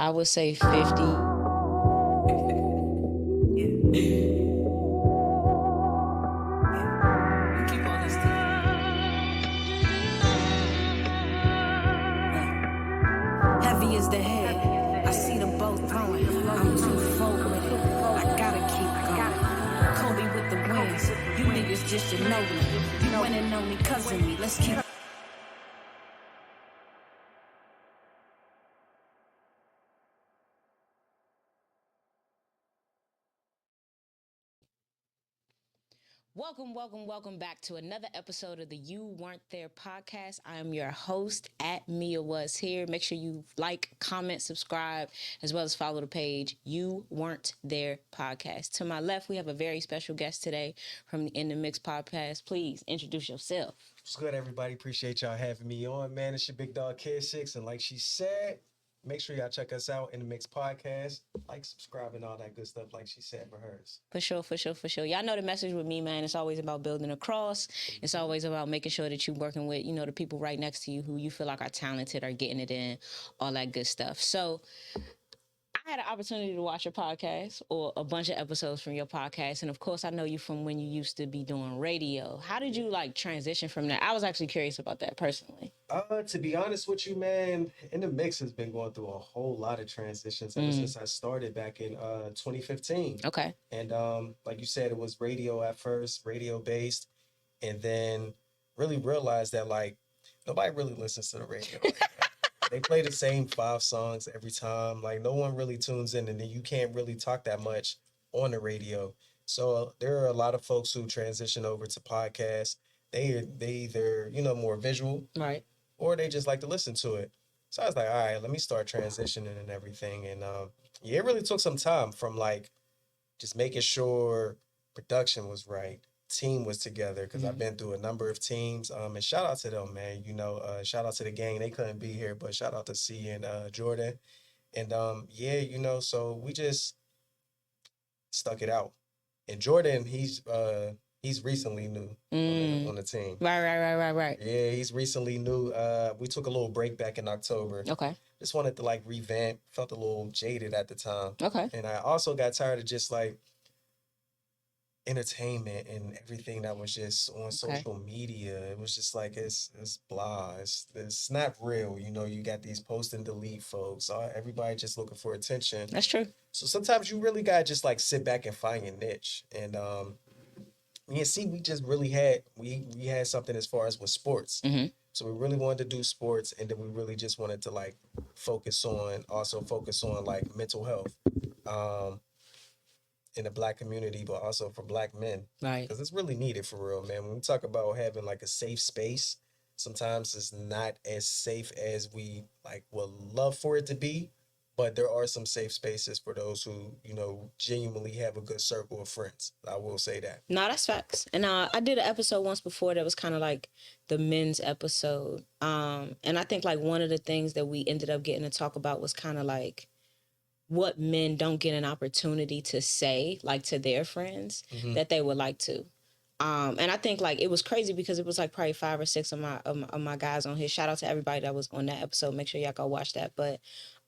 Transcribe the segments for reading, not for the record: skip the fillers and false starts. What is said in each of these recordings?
I would say 50. Heavy is the head. I see them both throwing. I'm too full with it. I gotta keep going. Kobe with the wins. You niggas just should know me. You wanna know me, cousin me. Let's keep. Welcome back to another episode of the You Weren't There podcast. I am your host at Mia Was Here. Make sure you like, comment, subscribe, as well as follow the page You Weren't There podcast. To my left, we have a very special guest today from the In the Mixx podcast. Please introduce yourself. What's good, everybody? Appreciate y'all having me on, man. It's your big dog, Kid Six. And like she said, make sure y'all check us out in the Mixx podcast. Like, subscribe, and all that good stuff, like she said for hers. For sure. Y'all know the message with me, man. It's always about building a cross. It's always about making sure that you're working with, the people right next to you who you feel like are talented, are getting it in, all that good stuff. So I had an opportunity to watch your podcast or a bunch of episodes from your podcast. And of course, I know you from when you used to be doing radio. How did you transition from that? I was actually curious about that personally. To be honest with you, man, In the Mixx has been going through a whole lot of transitions ever since I started back in 2015. Okay. And like you said, it was radio at first, radio based, and then really realized that nobody really listens to the radio. They play the same 5 songs every time. No one really tunes in, and then you can't really talk that much on the radio. So there are a lot of folks who transition over to podcasts. They either, more visual, right, or they just like to listen to it. So I was like, all right, let me start transitioning and everything. And it really took some time from just making sure production was right, team was together, because I've been through a number of teams. And shout out to them, man. Shout out to the gang. They couldn't be here, but shout out to C and Jordan. And so we just stuck it out. And Jordan, he's recently new on the team. Right. Yeah, he's recently new. We took a little break back in October. Okay. Just wanted to revamp. Felt a little jaded at the time. Okay. And I also got tired of just entertainment and everything that was just on social media. It was just it's blah. It's not real. You got these post and delete folks. Everybody just looking for attention. That's true. So sometimes you really gotta just sit back and find your niche. And we just really had we had something as far as with sports. Mm-hmm. So we really wanted to do sports, and then we really just wanted to focus on mental health. In the Black community, but also for Black men. Right. Because it's really needed for real, man. When we talk about having a safe space, sometimes it's not as safe as we would love for it to be, but there are some safe spaces for those who, genuinely have a good circle of friends. I will say that. No, that's facts. And I did an episode once before that was kind of the men's episode. And I think one of the things that we ended up getting to talk about was kind of what men don't get an opportunity to say to their friends that they would like to. And I think it was crazy because it was probably 5 or 6 of my guys on here. Shout out to everybody that was on that episode. Make sure y'all go watch that. But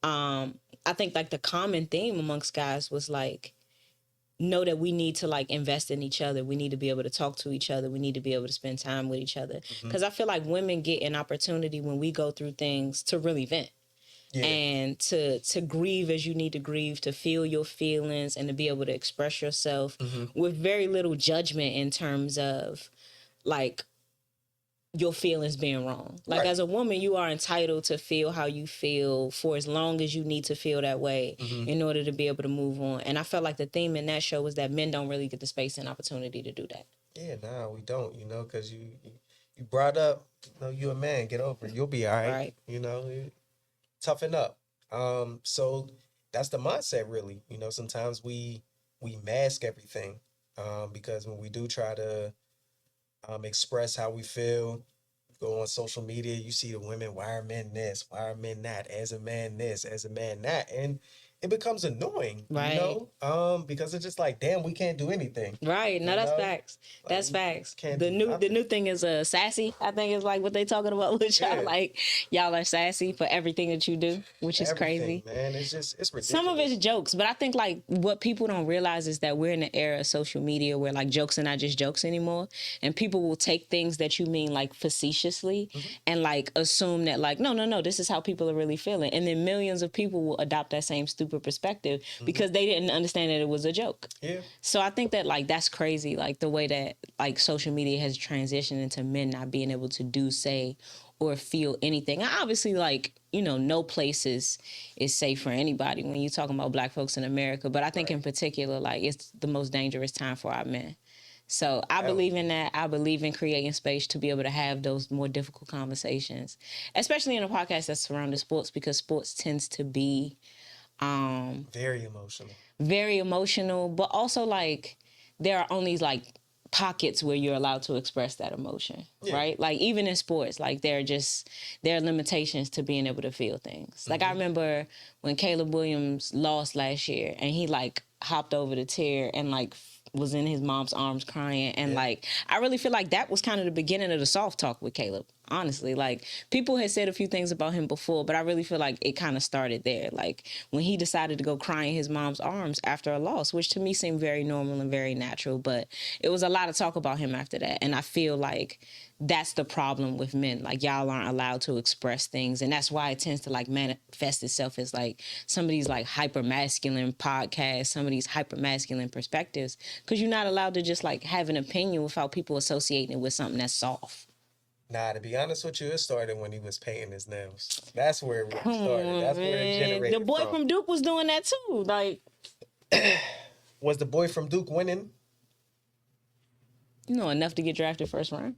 I think the common theme amongst guys was know that we need to invest in each other. We need to be able to talk to each other. We need to be able to spend time with each other. Because I feel women get an opportunity when we go through things to really vent. Yeah. And to grieve as you need to grieve, to feel your feelings, and to be able to express yourself with very little judgment in terms of your feelings being wrong. Right. As a woman, you are entitled to feel how you feel for as long as you need to feel that way in order to be able to move on. And I felt the theme in that show was that men don't really get the space and opportunity to do that. Yeah, we don't, because you brought up, you a man, get over it. You'll be all right. Toughen up. So that's the mindset, really. Sometimes we mask everything because when we do try to express how we feel, go on social media, you see the women, why are men this, why are men that, as a man this, as a man that, and it becomes annoying, Right. you know, because it's just like, damn, we can't do anything. Right. No, You that's know? facts. That's Like, facts. can't The do new nothing. thing is sassy. I think is like what they talking about with y'all. Yeah. Like y'all are sassy for everything that you do, which is Everything, crazy. man. It's ridiculous. Some of it's jokes, but I think like what people don't realize is that we're in an era of social media where like jokes are not just jokes anymore, and people will take things that you mean like facetiously and like assume that like no, this is how people are really feeling, and then millions of people will adopt that same stupid perspective because they didn't understand that it was a joke. Yeah. So I think that like that's crazy, like the way that like social media has transitioned into men not being able to do, say, or feel anything. And obviously, like, you know, no place is safe for anybody when you're talking about Black folks in America. But I think in particular, like, it's the most dangerous time for our men. So I believe in that. I believe in creating space to be able to have those more difficult conversations, especially in a podcast that's surrounding sports, because sports tends to be very emotional. Very emotional, but also like there are only like pockets where you're allowed to express that emotion, right? Like even in sports, like there are limitations to being able to feel things. Like I remember when Caleb Williams lost last year and he like hopped over the tier and like was in his mom's arms crying, and like I really feel like that was kind of the beginning of the soft talk with Caleb. Honestly, like people had said a few things about him before, but I really feel like it kind of started there. Like when he decided to go cry in his mom's arms after a loss, which to me seemed very normal and very natural, but it was a lot of talk about him after that. And I feel like that's the problem with men. Like y'all aren't allowed to express things, and that's why it tends to like manifest itself as like some of these like hyper masculine podcasts, some of these hyper masculine perspectives, because you're not allowed to just like have an opinion without people associating it with something that's soft. Nah, to be honest with you, it started when he was painting his nails. That's where it Come started. on, That's where it man. generated The boy from Duke was doing that too. Like, was the boy from Duke winning? You know, enough to get drafted first round.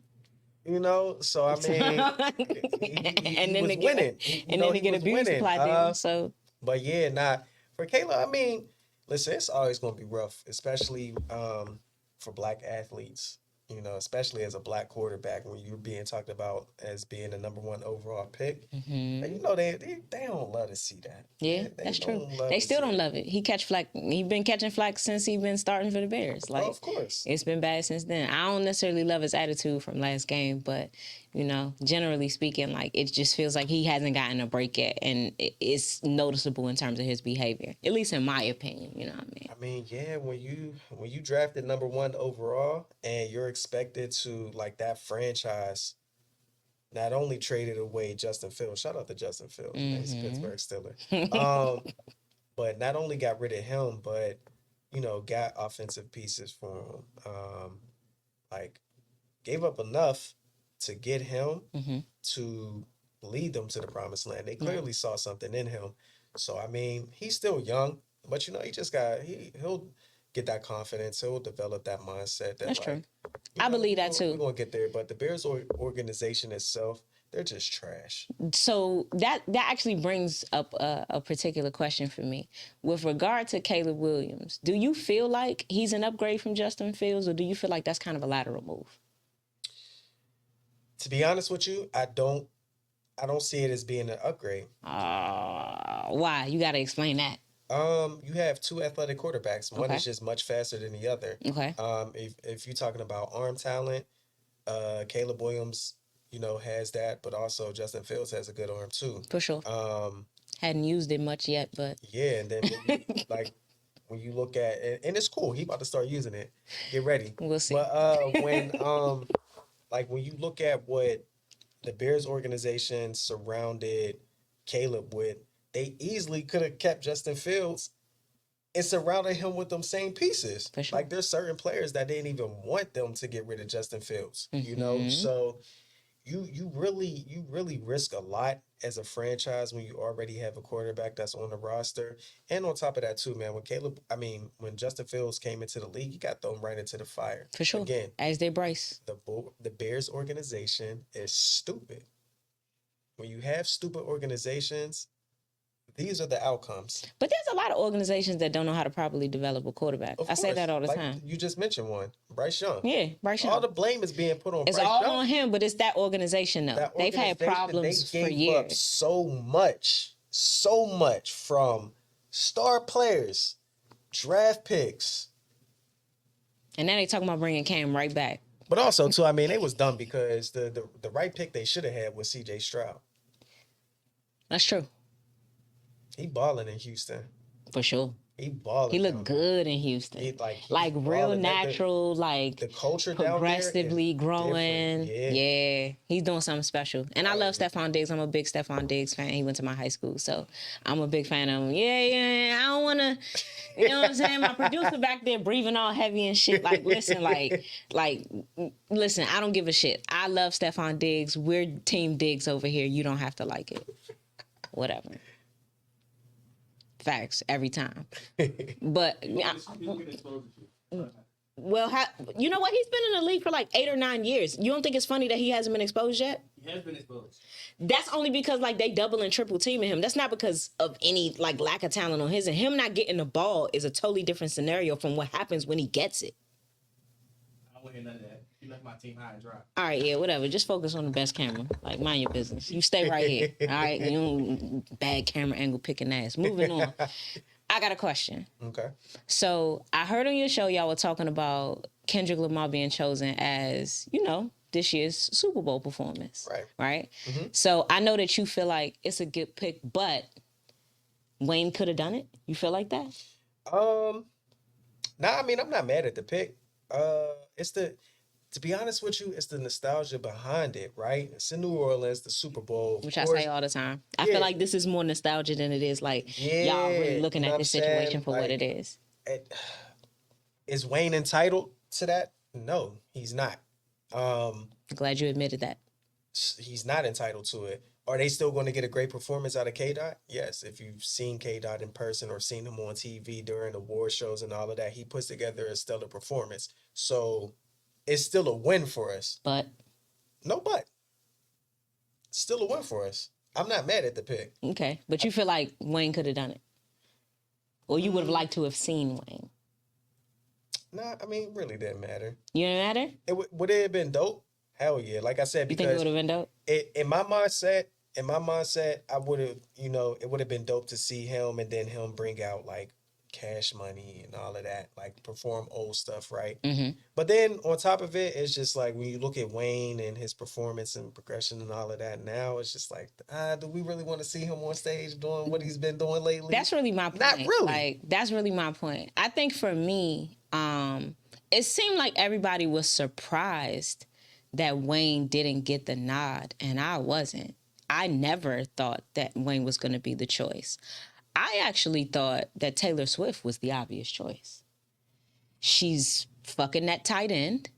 You know, so I mean, and then was winning. And then to get abused supply so. But yeah, not for Kayla. I mean, listen, it's always going to be rough, especially for Black athletes. You know, especially as a Black quarterback, when you're being talked about as being the number 1 overall pick. And you know, they don't love to see that. Yeah, that's true. They still don't love it. He catch flack. He been catching flack since he been starting for the Bears. Like, of course, it's been bad since then. I don't necessarily love his attitude from last game, but you know, generally speaking, like it just feels like he hasn't gotten a break yet, and it's noticeable in terms of his behavior. At least in my opinion, you know what I mean. I mean, yeah, when you drafted number 1 overall, and you're expected to, like, that franchise not only traded away Justin Fields, shout out to Justin Fields, he's a Pittsburgh Steeler, but not only got rid of him, but you know, got offensive pieces for him, like gave up enough to get him to lead them to the promised land. They clearly saw something in him. So I mean, he's still young, but you know, he'll get that confidence. He'll develop that mindset. That's true. I believe that too. We're gonna get there, but the Bears organization itself, they're just trash. So that actually brings up a particular question for me. With regard to Caleb Williams, do you feel like he's an upgrade from Justin Fields, or do you feel like that's kind of a lateral move? To be honest with you, I don't see it as being an upgrade. Why? You got to explain that. You have 2 athletic quarterbacks. One is just much faster than the other. Okay. If you're talking about arm talent, Caleb Williams, you know, has that, but also Justin Fields has a good arm too. For sure. Hadn't used it much yet, but yeah. And then when you look at it, and it's cool, he about to start using it. Get ready. We'll see. But when you look at what the Bears organization surrounded Caleb with, they easily could have kept Justin Fields and surrounded him with them same pieces. For sure. Like there's certain players that didn't even want them to get rid of Justin Fields. You know, so you really risk a lot as a franchise when you already have a quarterback that's on the roster. And on top of that too, man, when Justin Fields came into the league, he got thrown right into the fire. For sure. Again, as they Bryce. The Bears organization is stupid. When you have stupid organizations, these are the outcomes. But there's a lot of organizations that don't know how to properly develop a quarterback. I say that all the time. You just mentioned one, Bryce Young. Yeah, Bryce Young. All the blame is being put on Bryce Young. It's all on him, but it's that organization, though. They've had problems for years. So much from star players, draft picks. And now they talking about bringing Cam right back. But also, too, I mean, they was dumb because the right pick they should have had was C.J. Stroud. That's true. He balling in Houston. For sure. He balling. He looked good in Houston. He, like real natural, the culture progressively down there growing. Yeah. He's doing something special. And I love Stephon Diggs. I'm a big Stephon Diggs fan. He went to my high school, so I'm a big fan of him. Yeah. I don't want to, you know what I'm saying? My producer back there breathing all heavy and shit. Like, listen, listen, I don't give a shit. I love Stephon Diggs. We're Team Diggs over here. You don't have to like it. Whatever. Facts every time. But well, you know what? He's been in the league for like 8 or 9 years. You don't think it's funny that he hasn't been exposed yet? He has been exposed. That's only because like they double and triple teaming him. That's not because of any like lack of talent on his end. Him not getting the ball is a totally different scenario from what happens when he gets it. I wouldn't hear none of that. You left my team high and dry. All right, yeah, whatever. Just focus on the best camera. Like, mind your business. You stay right here. All right, you don't bad camera angle picking ass. Moving on. I got a question. Okay. So I heard on your show y'all were talking about Kendrick Lamar being chosen as, you know, this year's Super Bowl performance. Right? Mm-hmm. So I know that you feel like it's a good pick, but Wayne could have done it. You feel like that? Nah, I mean, I'm not mad at the pick. To be honest with you, it's the nostalgia behind it, right? It's in New Orleans, the Super Bowl. Which I say all the time. I feel like this is more nostalgia than it is like y'all really looking at this situation for what it is. Is Wayne entitled to that? No, he's not. Glad you admitted that. He's not entitled to it. Are they still going to get a great performance out of K-Dot? Yes. If you've seen K-Dot in person or seen him on TV during award shows and all of that, he puts together a stellar performance. So it's still a win for us. But? No but. Still a win for us. I'm not mad at the pick. Okay. But you feel like Wayne could have done it? Or you would have liked to have seen Wayne? Nah, I mean, it really didn't matter. You didn't matter? Would it have been dope? Hell yeah. Like I said, because... You think it would have been dope? In my mindset, I would have, you know, it would have been dope to see him and then him bring out, like, Cash Money and all of that, like, perform old stuff, right? Mm-hmm. But then, on top of it, it's just, like, when you look at Wayne and his performance and progression and all of that, now it's just like, do we really want to see him on stage doing what he's been doing lately? That's really my point. Not really. Like, that's really my point. I think for me, it seemed like everybody was surprised that Wayne didn't get the nod, and I wasn't. I never thought that Wayne was going to be the choice. I actually thought that Taylor Swift was the obvious choice. She's fucking that tight end.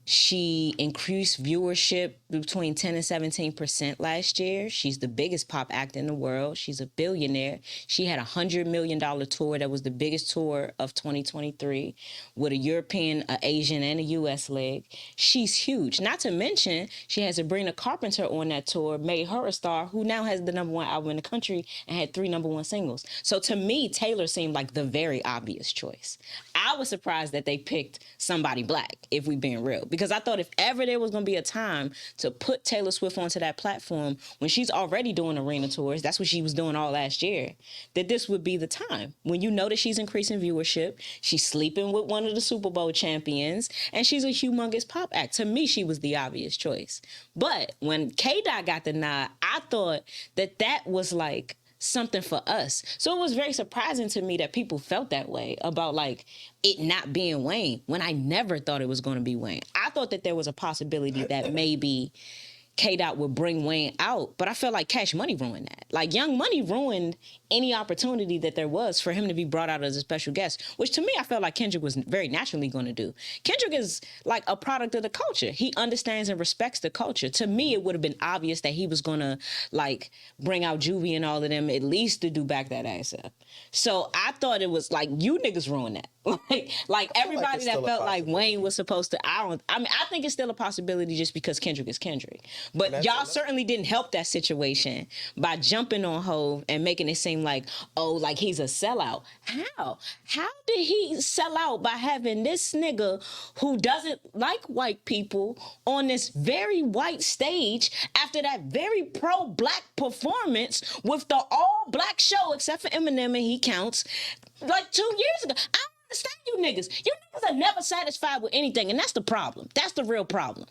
She increased viewership between 10 and 17% last year. She's the biggest pop act in the world. She's a billionaire. She had a $100 million tour that was the biggest tour of 2023 with a European, a Asian, and a U.S. leg. She's huge. Not to mention, she has Sabrina Carpenter on that tour, made her a star, who now has the #1 album in the country and had 3 #1 singles. So to me, Taylor seemed like the very obvious choice. I was surprised that they picked somebody black, if we're being real. Because I thought if ever there was going to be a time to put Taylor Swift onto that platform when she's already doing arena tours, that's what she was doing all last year, that this would be the time. When you know that she's increasing viewership, she's sleeping with one of the Super Bowl champions, and she's a humongous pop act. To me, she was the obvious choice. But when K-Dot got the nod, I thought that that was like something for us. So it was very surprising to me that people felt that way about like it not being Wayne when I never thought it was going to be Wayne. I thought that there was a possibility that maybe K-Dot would bring Wayne out, but I felt like Cash Money ruined that. Like Young Money ruined any opportunity that there was for him to be brought out as a special guest, which to me I felt like Kendrick was very naturally going to do. Kendrick is like a product of the culture. He understands and respects the culture. To me, it would have been obvious that he was going to like bring out Juvie and all of them at least to do Back That Ass Up. So I thought it was like, you niggas ruined that. like everybody that felt like Wayne was supposed to, I think it's still a possibility just because Kendrick is Kendrick. But y'all certainly didn't help that situation by jumping on Hove and making it seem like, oh, like he's a sellout. How? How did he sell out by having this nigga who doesn't like white people on this very white stage after that very pro-black performance with the all-black show, except for Eminem, and he counts, like 2 years ago? I don't understand you niggas. You niggas are never satisfied with anything, and that's the problem. That's the real problem.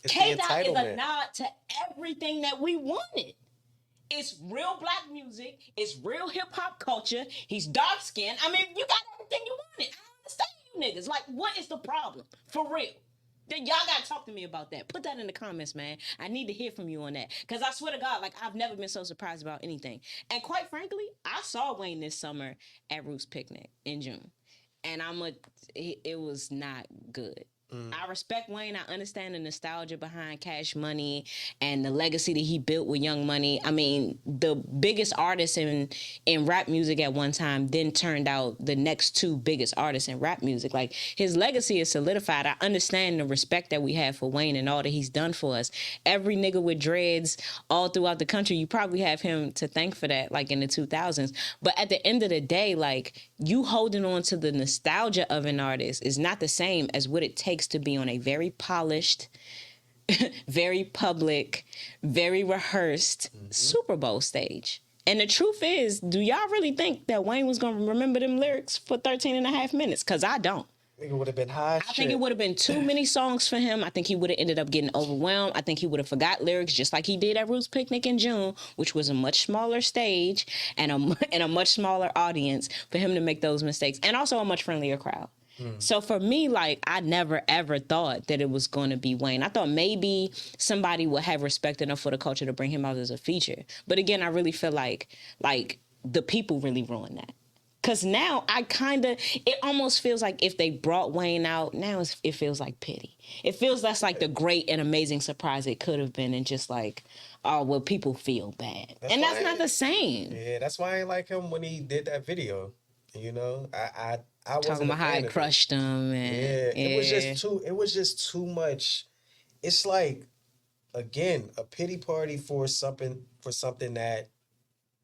K-Dot is a nod to everything that we wanted. It's real black music. It's real hip-hop culture. He's dark-skinned. I mean, you got everything you wanted. I don't understand you niggas. Like, what is the problem? For real. Then y'all got to talk to me about that. Put that in the comments, man. I need to hear from you on that. Because I swear to God, like, I've never been so surprised about anything. And quite frankly, I saw Wayne this summer at Roots Picnic in June. And it was not good. I respect Wayne. I understand the nostalgia behind Cash Money and the legacy that he built with Young Money. I mean, the biggest artist in rap music at one time then turned out the next two biggest artists in rap music. Like, his legacy is solidified. I understand the respect that we have for Wayne and all that he's done for us. Every nigga with dreads all throughout the country, you probably have him to thank for that, like in the 2000s. But at the end of the day, like, you holding on to the nostalgia of an artist is not the same as what it takes to be on a very polished, very public, very rehearsed Super Bowl stage. And the truth is, do y'all really think that Wayne was going to remember them lyrics for 13 and a half minutes? Because I don't. I think it would have been high. I think it would have been too many songs for him. I think he would have ended up getting overwhelmed. I think he would have forgot lyrics just like he did at Roots Picnic in June, which was a much smaller stage and a much smaller audience for him to make those mistakes. And also a much friendlier crowd. So for me, like, I never, ever thought that it was going to be Wayne. I thought maybe somebody would have respect enough for the culture to bring him out as a feature. But again, I really feel like the people really ruined that. Because now it almost feels like if they brought Wayne out, now it feels like pity. It feels less like the great and amazing surprise it could have been and just like, oh, well, people feel bad. That's not the same. Yeah, that's why I like him when he did that video. You know, I wasn't talking about how I crushed him. And, it was just too much. It's like, again, a pity party for something that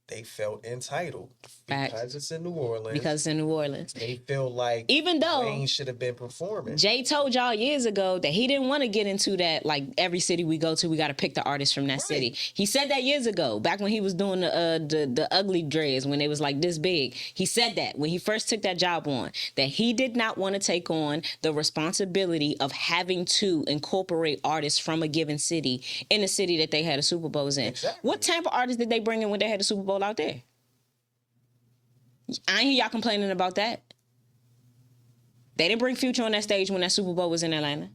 they felt entitled. Because it's in New Orleans. They feel like even though Wayne should have been performing. Jay told y'all years ago that he didn't want to get into that, like, every city we go to, we got to pick the artist from that city. He said that years ago, back when he was doing the ugly dreads, when it was like this big. He said that when he first took that job on, that he did not want to take on the responsibility of having to incorporate artists from a given city in a city that they had a Super Bowls in. Exactly. What type of artists did they bring in when they had a Super Bowl out there? I ain't hear y'all complaining about that. They didn't bring Future on that stage when that Super Bowl was in Atlanta.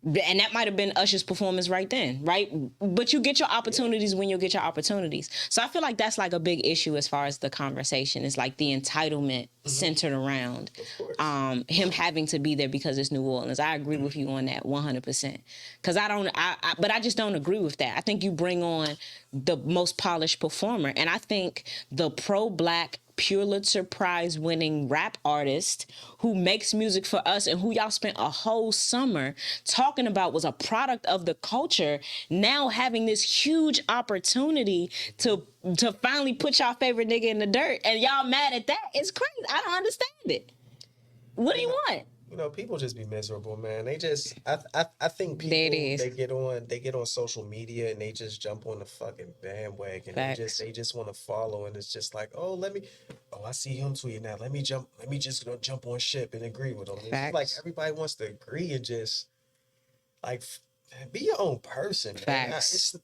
And that might have been Usher's performance right then, right? But you get your opportunities when you get your opportunities. So I feel like that's like a big issue as far as the conversation. It's like the entitlement centered around him having to be there because it's New Orleans. I agree with you on that 100%. Because but I just don't agree with that. I think you bring on the most polished performer. And I think the pro-black Pulitzer Prize winning rap artist who makes music for us and who y'all spent a whole summer talking about was a product of the culture, now having this huge opportunity to finally put y'all favorite nigga in the dirt and y'all mad at that. It's crazy. I don't understand it. What do you want? You know, people just be miserable, man. They just, I think people, they get on social media and they just jump on the fucking bandwagon. Facts. They just want to follow, and it's just like, I see him tweeting now. Let me just jump on ship and agree with him. It's like everybody wants to agree and just like be your own person. Facts.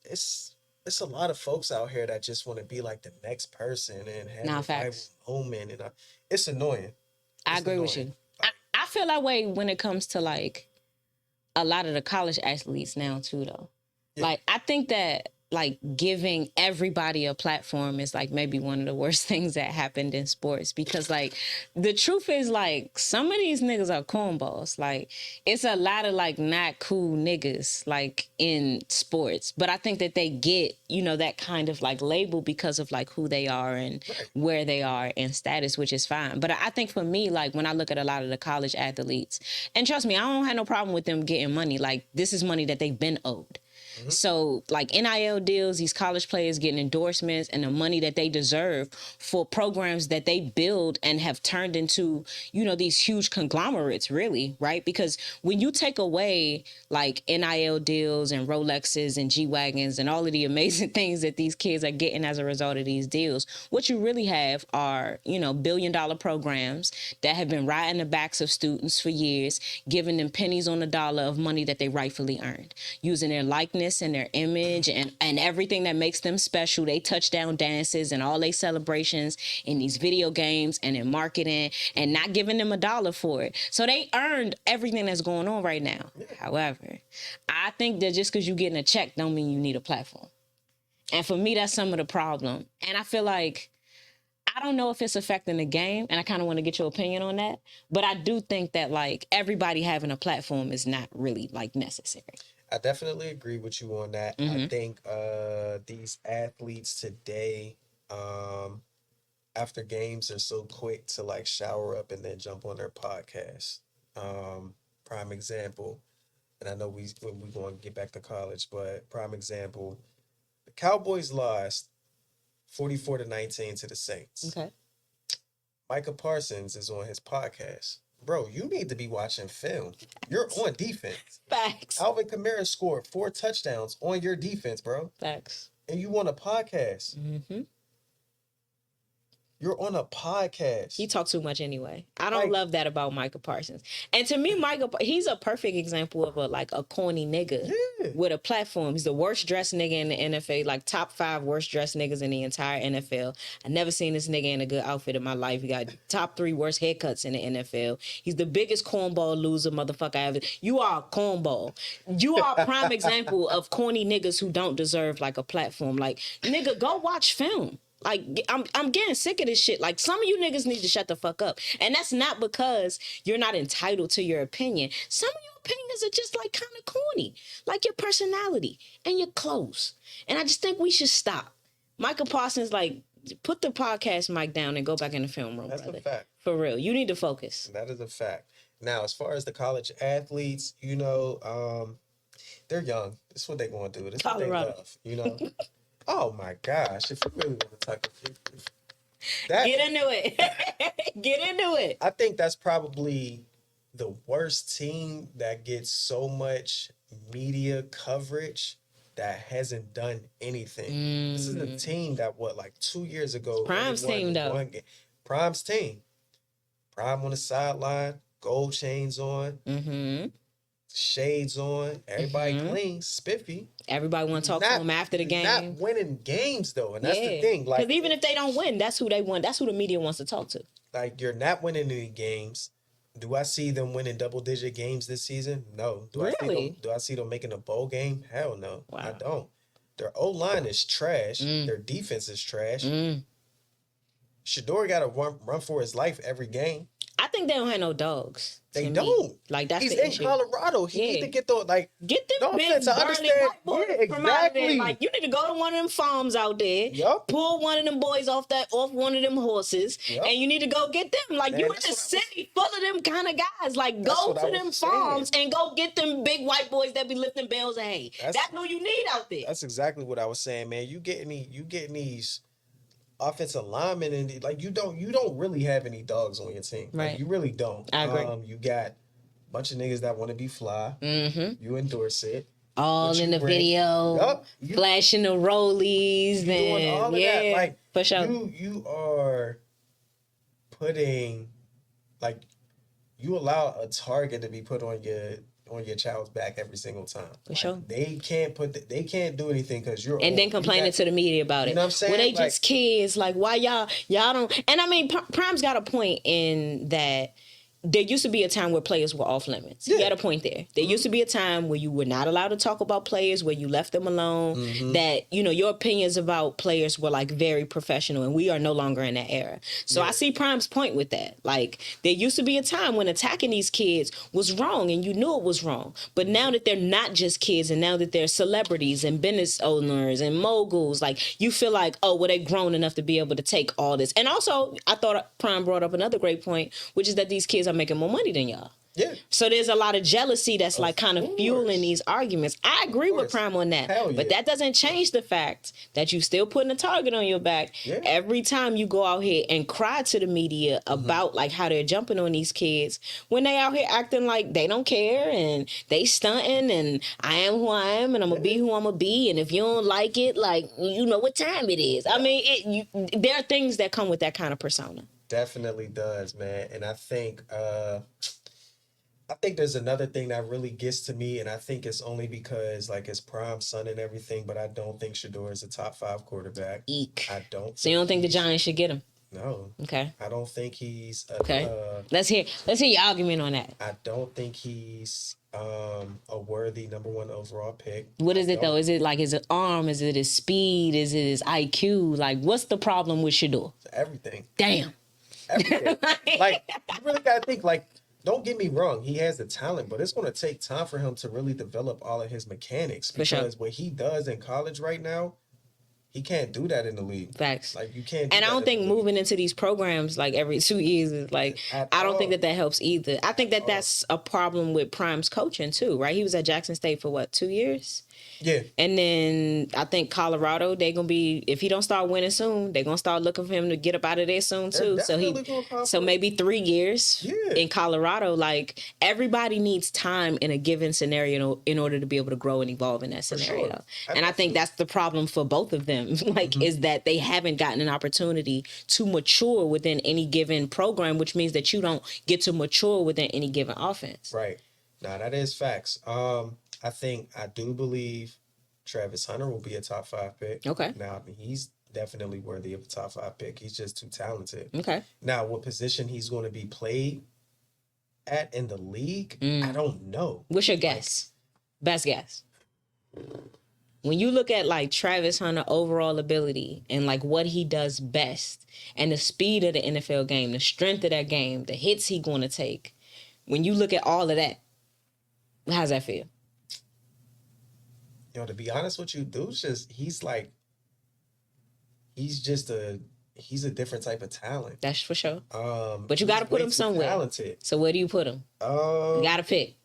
It's a lot of folks out here that just want to be like the next person and have a viral moment, and it's annoying. I agree with you. I feel that way when it comes to like a lot of the college athletes now too, though. Yeah. Like, I think that like giving everybody a platform is like maybe one of the worst things that happened in sports, because like the truth is like some of these niggas are cornballs. Like, it's a lot of like not cool niggas like in sports, but I think that they get, you know, that kind of like label because of like who they are and where they are in status, which is fine. But I think for me, like when I look at a lot of the college athletes, and trust me, I don't have no problem with them getting money. Like, this is money that they've been owed. So like NIL deals, these college players getting endorsements and the money that they deserve for programs that they build and have turned into, these huge conglomerates, really, right? Because when you take away like NIL deals and Rolexes and G-Wagons and all of the amazing things that these kids are getting as a result of these deals, what you really have are, billion-dollar programs that have been riding the backs of students for years, giving them pennies on the dollar of money that they rightfully earned, using their likeness and their image and everything that makes them special, they touchdown dances and all they celebrations in these video games and in marketing, and not giving them a dollar for it. So they earned everything that's going on right now. However, I think that just because you're getting a check don't mean you need a platform. And for me, that's some of the problem. And I feel like, I don't know if it's affecting the game, and I kind of want to get your opinion on that. But I do think that like everybody having a platform is not really like necessary. I definitely agree with you on that. I think these athletes today, after games, are so quick to like shower up and then jump on their podcast. Prime example, and I know we're going to get back to college, but prime example, the Cowboys lost 44-19 to the Saints. Okay. Micah Parsons is on his podcast. Bro, you need to be watching film. You're on defense. Facts. Alvin Kamara scored 4 touchdowns on your defense, bro. Facts. And you on a podcast. Mm-hmm. You're on a podcast. He talks too much anyway. I don't love that about Micah Parsons. And to me, he's a perfect example of a corny nigga with a platform. He's the worst dressed nigga in the NFL, like top 5 worst dressed niggas in the entire NFL. I never seen this nigga in a good outfit in my life. He got top 3 worst haircuts in the NFL. He's the biggest cornball loser motherfucker ever. You are a cornball. You are a prime example of corny niggas who don't deserve like a platform. Like, nigga, go watch film. Like, I'm getting sick of this shit. Like, some of you niggas need to shut the fuck up. And that's not because you're not entitled to your opinion. Some of your opinions are just, like, kind of corny. Like your personality and your clothes. And I just think we should stop. Michael Parsons, like, put the podcast mic down and go back in the film room, That's brother. a fact. For real. You need to focus. That is a fact. Now, as far as the college athletes, they're young. This is what they're going to do. This is what they love, Oh my gosh! If you really want to talk, get into it. Get into it. I think that's probably the worst team that gets so much media coverage that hasn't done anything. This is a team that 2 years ago. Prime's team though. Prime's team. Prime on the sideline, gold chains on. Mm-hmm. Shades on, everybody clean, spiffy. Everybody want to talk to him after the game. Not winning games though, and that's the thing. Because even if they don't win, that's who they want. That's who the media wants to talk to. Like, you're not winning any games. Do I see them winning double-digit games this season? No. Do I see them making a bowl game? Hell no. Wow. I don't. Their O-line is trash. Their defense is trash. Shador got to run for his life every game. I think they don't have no dogs. They don't. Like, that's He's the in issue. Colorado. He need to get them big burly white boys from out there. Like, you need to go to one of them farms out there. Yup. Pull one of them boys off one of them horses, and you need to go get them. Like, you in the city full of them kind of guys. Like, go to them farms and go get them big white boys that be lifting bales of hay. That's who you need out there. That's exactly what I was saying, man. You getting these offensive linemen, and you don't really have any dogs on your team. Right. Like, you really don't. I agree. You got a bunch of niggas that want to be fly. Mm-hmm. You endorse it. All in the video, flashing the rollies, doing all of that. Like, for sure. You are putting, like, you allow a target to be put on your child's back every single time. For sure. They can't do anything because you're and then complaining to the media about it. You know what I'm saying? Well, they just kids. Like, why y'all don't? And I mean, Prime's got a point in that. There used to be a time where players were off limits. You got a point there. There used to be a time where you were not allowed to talk about players, where you left them alone, that, your opinions about players were like very professional, and we are no longer in that era. So I see Prime's point with that. Like, there used to be a time when attacking these kids was wrong and you knew it was wrong. But now that they're not just kids, and now that they're celebrities and business owners and moguls, like, you feel like, oh, well, they grown enough to be able to take all this. And also, I thought Prime brought up another great point, which is that these kids are making more money than y'all. Yeah. So there's a lot of jealousy that's like kind of fueling these arguments. I agree with Prime on that. Hell yeah. But that doesn't change the fact that you still putting a target on your back. Yeah. Every time you go out here and cry to the media about like how they're jumping on these kids when they out here acting like they don't care and they stunting and I am who I am and I'm gonna be who I'm gonna be, and if you don't like it, like, you know what time it is. I mean, there are things that come with that kind of persona. Definitely does, man. And I think there's another thing that really gets to me, and I think it's only because like it's Prime son and everything, but I don't think Shador is a top 5 quarterback. Eek. I don't. So you don't think the Giants should get him? No. Okay. I don't think he's okay. Let's hear your argument on that. I don't think he's a worthy number 1 overall pick. What is it though? Is it like his arm? Is it his speed? Is it his IQ? Like, what's the problem with Shador? Everything. Damn. Everything. Like, you really gotta think, like, don't get me wrong, he has the talent, but it's going to take time for him to really develop all of his mechanics, because what he does in college right now, he can't do that in the league. Facts. Like, you can't do And I don't think moving into these programs like every 2 years is like, I don't think that helps either. I think that that's a problem with Prime's coaching too, right? He was at Jackson State for what, 2 years? Yeah. And then I think Colorado, they're going to be, if he don't start winning soon, they're going to start looking for him to get up out of there soon too. So maybe 3 years in Colorado. Like, everybody needs time in a given scenario in order to be able to grow and evolve in that scenario. Sure. And I think that's the problem for both of them, like, is that they haven't gotten an opportunity to mature within any given program, which means that you don't get to mature within any given offense. Right. Now, that is facts. I do believe Travis Hunter will be a top 5 pick. Okay. Now, I mean, he's definitely worthy of a top 5 pick. He's just too talented. Okay. Now, what position he's going to be played at in the league, I don't know. What's your guess? Best guess. When you look at like Travis Hunter overall ability and like what he does best and the speed of the NFL game, the strength of that game, the hits he going to take, when you look at all of that, how's that feel? To be honest with you, dude's just, he's a different type of talent. That's for sure. But you got to put him somewhere. Talented. So where do you put him? You got to pick.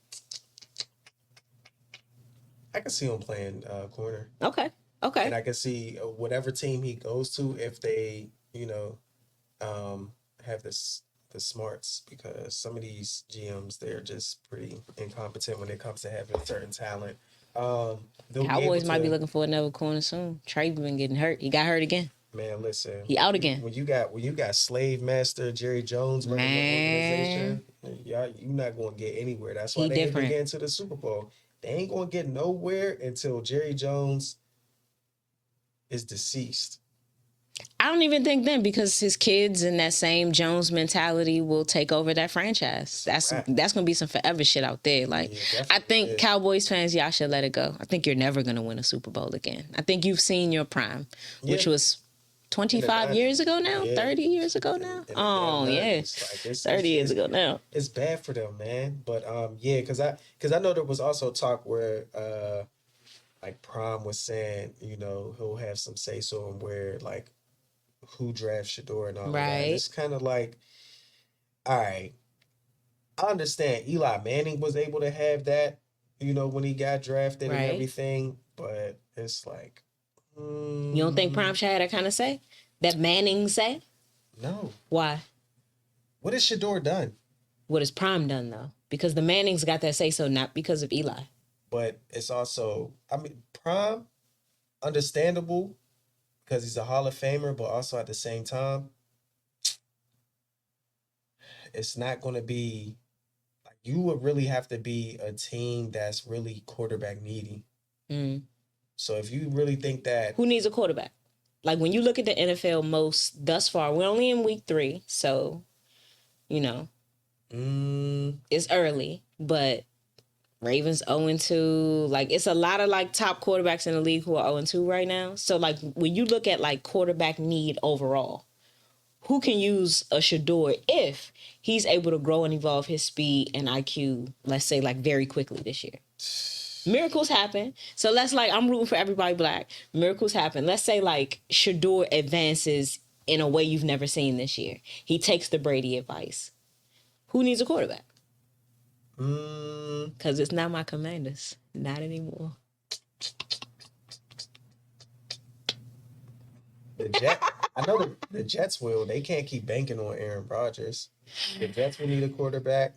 I can see him playing corner. Okay. And I can see whatever team he goes to, if they, have the smarts, because some of these GMs, they're just pretty incompetent when it comes to having certain talent. Cowboys might be looking for another corner soon. Trey been getting hurt. He got hurt again. Man, listen. He out again. When you got slave master Jerry Jones running the organization, you're not going to get anywhere. That's why they didn't get into the Super Bowl. They ain't going to get nowhere until Jerry Jones is deceased. I don't even think then, because his kids and that same Jones mentality will take over that franchise. That's gonna be some forever shit out there. Like, I think Cowboys fans, y'all should let it go. I think you're never gonna win a Super Bowl again. I think you've seen your prime, which was 25 years ago now, 30 years ago now. Oh yeah, 30 years ago now. It's bad for them, man. But because I know there was also talk where like Prime was saying, he'll have some say so in where like who drafts Shador and all of that. And it's kind of like, all right, I understand Eli Manning was able to have that, when he got drafted and everything, but it's like, you don't think Prime should have that kind of say? That Manning say? No. Why? What has Shador done? What has Prime done though? Because the Mannings got that say so, not because of Eli. But it's also, Prime, understandable, because he's a Hall of Famer, but also at the same time, it's not going to be, like, you would really have to be a team that's really quarterback needy. So if you really think that... Who needs a quarterback? Like, when you look at the NFL most thus far, we're only in week 3, so, it's early, but Ravens 0-2. Like, it's a lot of, like, top quarterbacks in the league who are 0-2 right now. So, like, when you look at, like, quarterback need overall, who can use a Shador if he's able to grow and evolve his speed and IQ, let's say, like, very quickly this year? Miracles happen. So, I'm rooting for everybody black. Miracles happen. Let's say, like, Shador advances in a way you've never seen this year. He takes the Brady advice. Who needs a quarterback? Mm, Because it's not my Commanders. Not anymore. the Jet. I know the Jets will. They can't keep banking on Aaron Rodgers. The Jets will need a quarterback.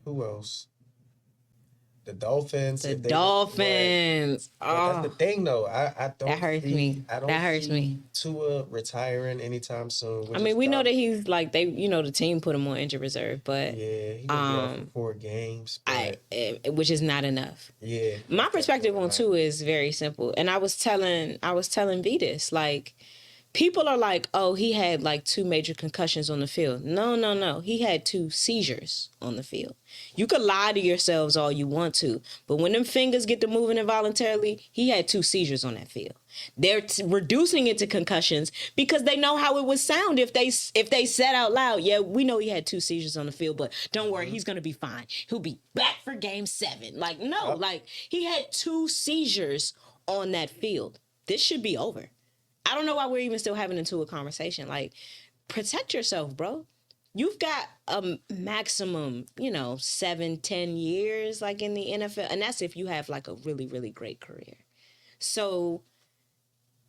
Who else? The Dolphins. The if they- Dolphins. But that's the Oh, thing, though. I don't that hurts see. me. I don't That hurts see me. Tua retiring anytime soon. I mean, we know that he's like the team put him on injured reserve, but Yeah, he gonna be out for 4 games. But which is not enough. yeah, My perspective on Tua is very simple, and I was telling V this, like, people are like, oh, he had like 2 major concussions on the field. No. He had 2 seizures on the field. You could lie to yourselves all you want to, but when them fingers get to moving involuntarily, he had 2 seizures on that field. They're reducing it to concussions because they know how it would sound if they said out loud, yeah, we know he had 2 seizures on the field, but don't worry, he's going to be fine. He'll be back for game 7. Like, no, like, he had 2 seizures on that field. This should be over. I don't know why we're even still having into a conversation. Like, protect yourself, bro. You've got a maximum, 7-10 years, like, in the NFL. And that's if you have, like, a really, really great career. So,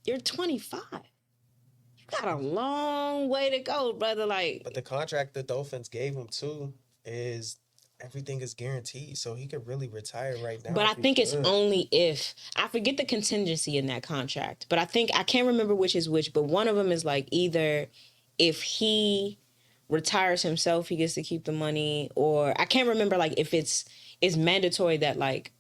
you're 25. You got a long way to go, brother. Like, the contract the Dolphins gave him, too, is... everything is guaranteed, so he could really retire right now. But I think it's only if, I forget the contingency in that contract, but I can't remember which is which, but one of them is like either if he retires himself, he gets to keep the money, or I can't remember like if it's mandatory that like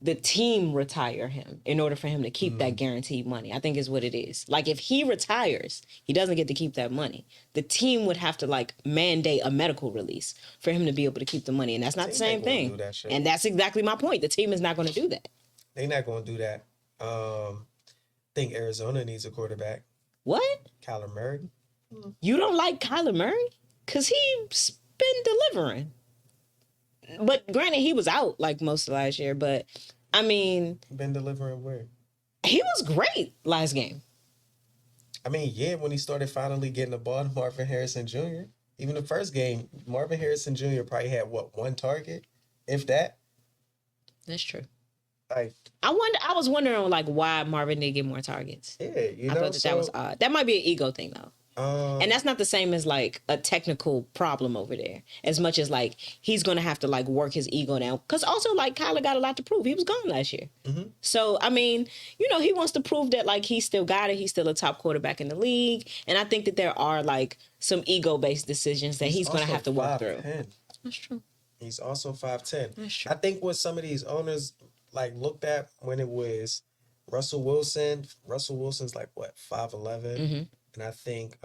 the team retire him in order for him to keep that guaranteed money. I think is what it is. Like if he retires, he doesn't get to keep that money. The team would have to like mandate a medical release for him to be able to keep the money. And that's not the same thing. And that's exactly my point. The team is not going to do that. They're not going to do that. I think Arizona needs a quarterback. What? Kyler Murray. You don't like Kyler Murray? Because he's been delivering. But granted, he was out like most of last year. But, I mean... Been delivering where? He was great last game. I mean, yeah, when he started finally getting the ball to Marvin Harrison Jr. Even the first game, Marvin Harrison Jr. probably had, 1 target? If that? That's true. Like, I was wondering, like, why Marvin didn't get more targets. Yeah, I thought that was odd. That might be an ego thing, though. And that's not the same as like a technical problem over there, as much as like he's gonna have to like work his ego down. Because also like Kyler got a lot to prove. He was gone last year, so I mean, he wants to prove that like he still got it. He's still a top quarterback in the league, and I think that there are like some ego based decisions that he's gonna have to work through. That's true. He's also 5'10". That's true. I think what some of these owners like looked at when it was Russell Wilson. Russell Wilson's like what 5'11". And I think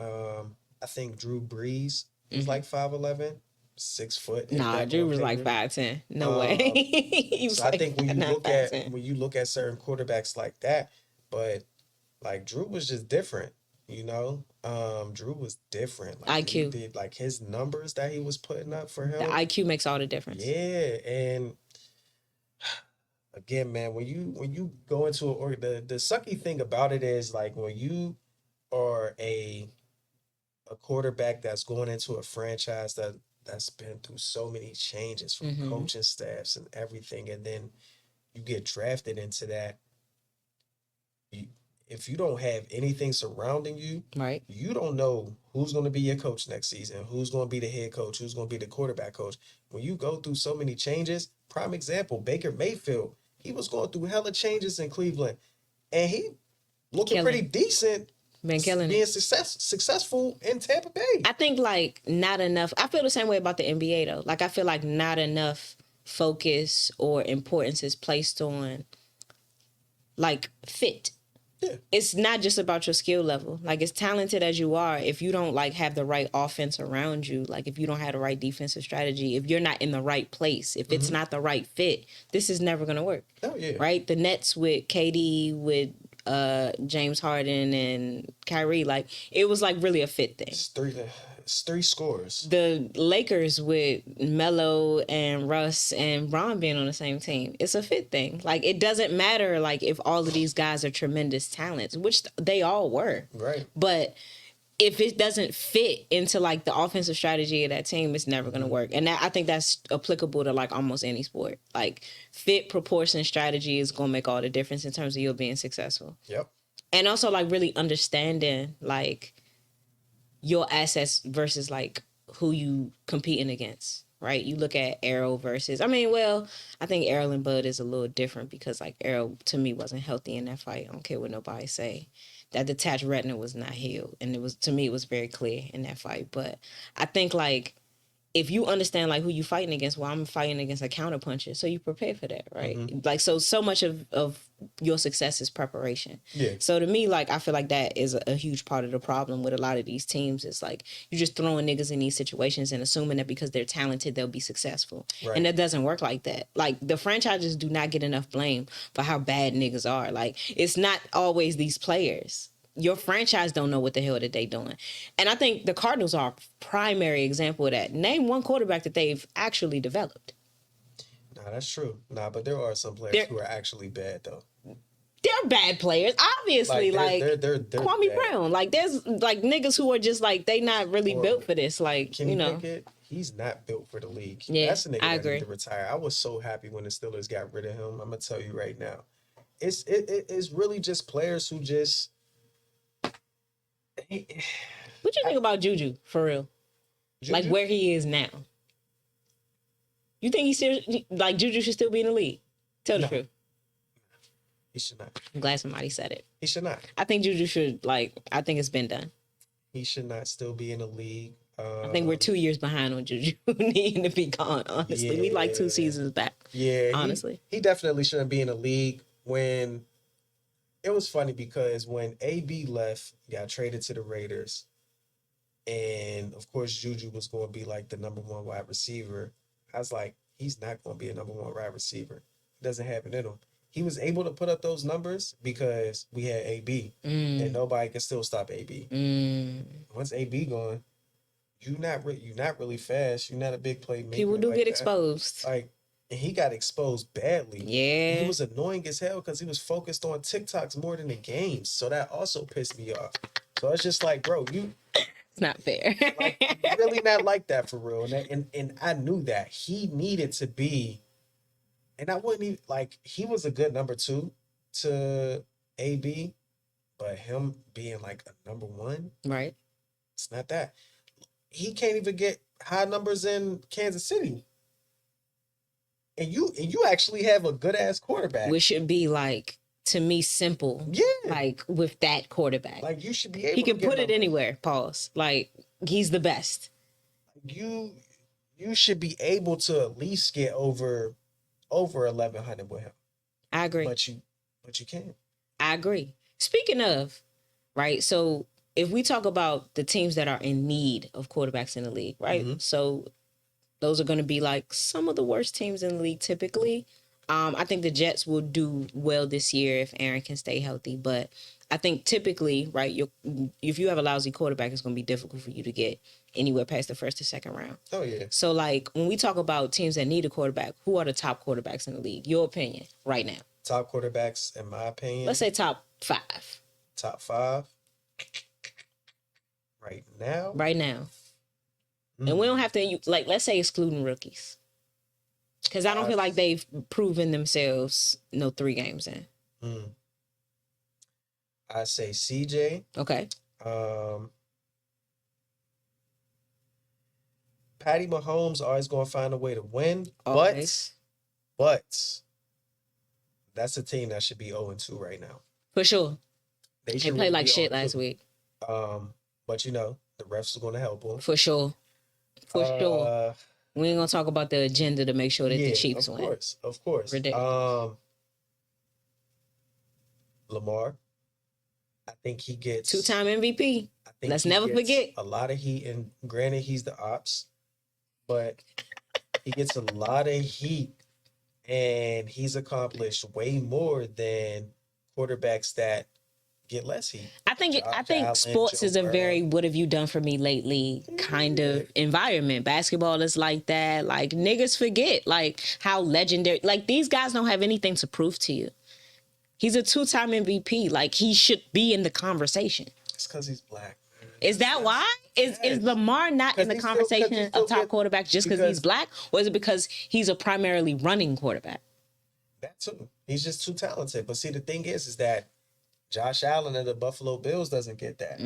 Drew Brees was like 5'11", 6 foot. Nah, Drew was like 5'10". No way. So I think when you look at certain quarterbacks like that, but like Drew was just different, Drew was different. Like, IQ. He did, like his numbers that he was putting up for him. The IQ makes all the difference. Yeah, and again, man, when you go into the sucky thing about it is like when you or a quarterback that's going into a franchise that's been through so many changes from coaching staffs and everything, and then you get drafted into that. If you don't have anything surrounding you, right, you don't know who's going to be your coach next season, who's going to be the head coach, who's going to be the quarterback coach. When you go through so many changes, prime example, Baker Mayfield, he was going through hella changes in Cleveland, and he looking pretty decent. Been killing being it. Successful in Tampa Bay. I think like not enough. I feel the same way about the NBA though. Like I feel like not enough focus or importance is placed on like fit. Yeah. It's not just about your skill level. Like as talented as you are, if you don't like have the right offense around you, like if you don't have the right defensive strategy, if you're not in the right place, if it's not the right fit, this is never gonna work. Oh yeah. Right? The Nets with KD, with James Harden and Kyrie, like it was like really a fit thing. It's 3 scores. The Lakers with Melo and Russ and Bron being on the same team, it's a fit thing. Like it doesn't matter like if all of these guys are tremendous talents, which they all were. Right. But if it doesn't fit into like the offensive strategy of that team, it's never going to work. And I think that's applicable to like almost any sport. Like fit, proportion, strategy is going to make all the difference in terms of you being successful. Yep. And also like really understanding like your assets versus like who you competing against. Right? You look at Arrow versus, I think Errol and Bud is a little different because like Arrow to me wasn't healthy in that fight. I don't care what nobody say. That detached retina was not healed. And it was, to me, it was very clear in that fight. But I think like if you understand like who you fighting against, well, I'm fighting against a counterpuncher. So you prepare for that, right? Like, so much of your success is preparation. Yeah. So to me, like, I feel like that is a huge part of the problem with a lot of these teams. It's like you're just throwing niggas in these situations and assuming that because they're talented, they'll be successful. Right. And that doesn't work like that. Like, the franchises do not get enough blame for how bad niggas are. Like, it's not always these players. Your franchise don't know what the hell that they doing. And I think the Cardinals are a primary example of that. Name one quarterback that they've actually developed. Nah, that's true. Nah, but there are some players who are actually bad, though. They're bad players, obviously. They're Kwame bad. Brown. Like, there's, like, niggas who are just, like, they not really built for this. Like, Kenny Pickett, he's not built for the league. Yeah, that's a nigga I that agree. need to retire. I was so happy when the Steelers got rid of him. I'm going to tell you right now. It's really just players who just... What you think about Juju, for real? Juju? Like, where he is now. You think he's still, like, Juju should still be in the league? Tell the truth. He should not. I'm glad somebody said it. He should not. I think Juju should, like, I think it's been done. He should not still be in the league. I think we're 2 years behind on Juju needing to be gone, honestly. Yeah. We like 2 seasons back. Yeah. Honestly. He definitely shouldn't be in the league. When it was funny because when AB left, got traded to the Raiders, and of course Juju was going to be like the number one wide receiver. I was like, he's not going to be a number one wide receiver. It doesn't have it in him. He was able to put up those numbers because we had AB, and nobody can still stop AB. Once AB gone, you're not really fast. You're not a big playmaker. People do like get that. exposed. Like, and he got exposed badly. Yeah. He was annoying as hell because he was focused on TikToks more than the games. So that also pissed me off. So it's just like, bro, It's not fair. like, really not like that for real. And I knew that. He needed to be, and I wouldn't even, like, he was a good number 2 to AB, but him being like a number 1, Right. it's not that. He can't even get high numbers in Kansas City. And you actually have a good ass quarterback. Which should be like, to me, simple. Yeah. Like with that quarterback. Like you should be able he to can get put it numbers. anywhere, pause. Like he's the best. You should be able to at least get over 1,100 with him. I agree. But you can't. I agree. Speaking of, right, so if we talk about the teams that are in need of quarterbacks in the league, right? Mm-hmm. So those are going to be like some of the worst teams in the league typically. I think the Jets will do well this year if Aaron can stay healthy. But I think typically, right, if you have a lousy quarterback, it's going to be difficult for you to get anywhere past the first or second round. Oh, yeah. So, like, when we talk about teams that need a quarterback, who are the top quarterbacks in the league? Your opinion right now. Top quarterbacks, in my opinion. Let's say top 5. Top 5. Right now? Right now. And we don't have to, like, let's say excluding rookies. Because I don't feel like they've proven themselves 3 games in. I say CJ. Okay. Patty Mahomes always going to find a way to win. Always. But that's a team that should be 0-2 right now. For sure. They They played like shit last week. But, the refs are going to help them. For sure. For sure. We ain't going to talk about the agenda to make sure that the Chiefs win. Of course. Ridiculous. Lamar, I think he gets 2-time MVP. I think Let's he never gets forget. a lot of heat, and granted, he's the ops, but he gets a lot of heat, and he's accomplished way more than quarterbacks that get less heat. I think Allen, sports Joe is a Burrow. very what have you done for me lately kind of environment. Basketball is like that. Like niggas forget like how legendary, like these guys don't have anything to prove to you. He's a 2-time MVP. Like he should be in the conversation. It's because he's black. Is that why? Is Lamar not in the conversation of top quarterbacks just because he's black, or is it because he's a primarily running quarterback? That too. He's just too talented. But see, the thing is that Josh Allen of the Buffalo Bills doesn't get that.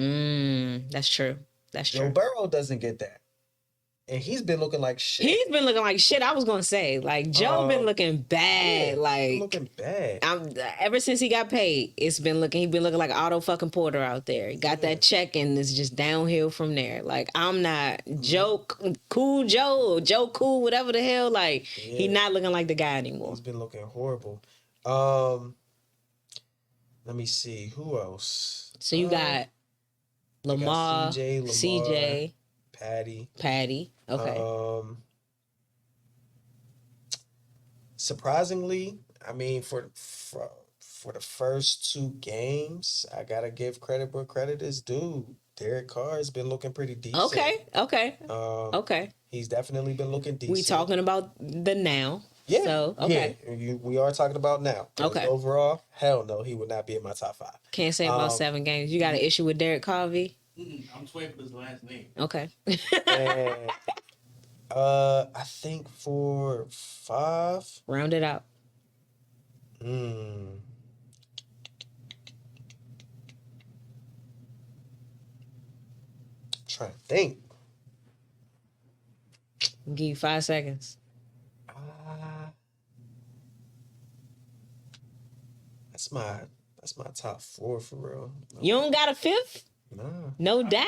That's true. That's true. Joe Burrow doesn't get that. And he's been looking like shit. He's been looking like shit. I was gonna say, like, Joe been looking bad. Yeah, like looking bad. Ever since he got paid, he's been looking like Otto fucking Porter out there. He got that check and it's just downhill from there. Like, I'm not Joe cool, whatever the hell. Like, he not looking like the guy anymore. He's been looking horrible. Let me see who else. So you got Lamar, CJ, Patty. Okay. Surprisingly, I mean, for the first 2 games, I gotta give credit where credit is due. Derek Carr has been looking pretty decent. Okay. He's definitely been looking decent. We talking about the now. Yeah. So, okay. Yeah, we are talking about now. Okay. Overall, hell no, he would not be in my top 5. Can't say about 7 games. You got an issue with Derek Carr, V? I'm just waiting for his last name. Okay. And I think for 5, round it out. Trying to think. I'll give you 5 seconds. That's my top 4 for real. You don't got a 5th? Nah. No Dak?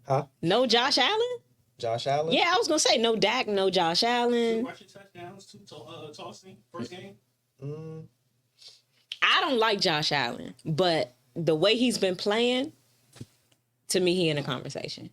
Huh? No Josh Allen? Josh Allen? Yeah, I was gonna say no Dak, no Josh 2 Allen. rushing touchdowns, 2 tossing first game. I don't like Josh Allen, but the way he's been playing, to me, he in a conversation.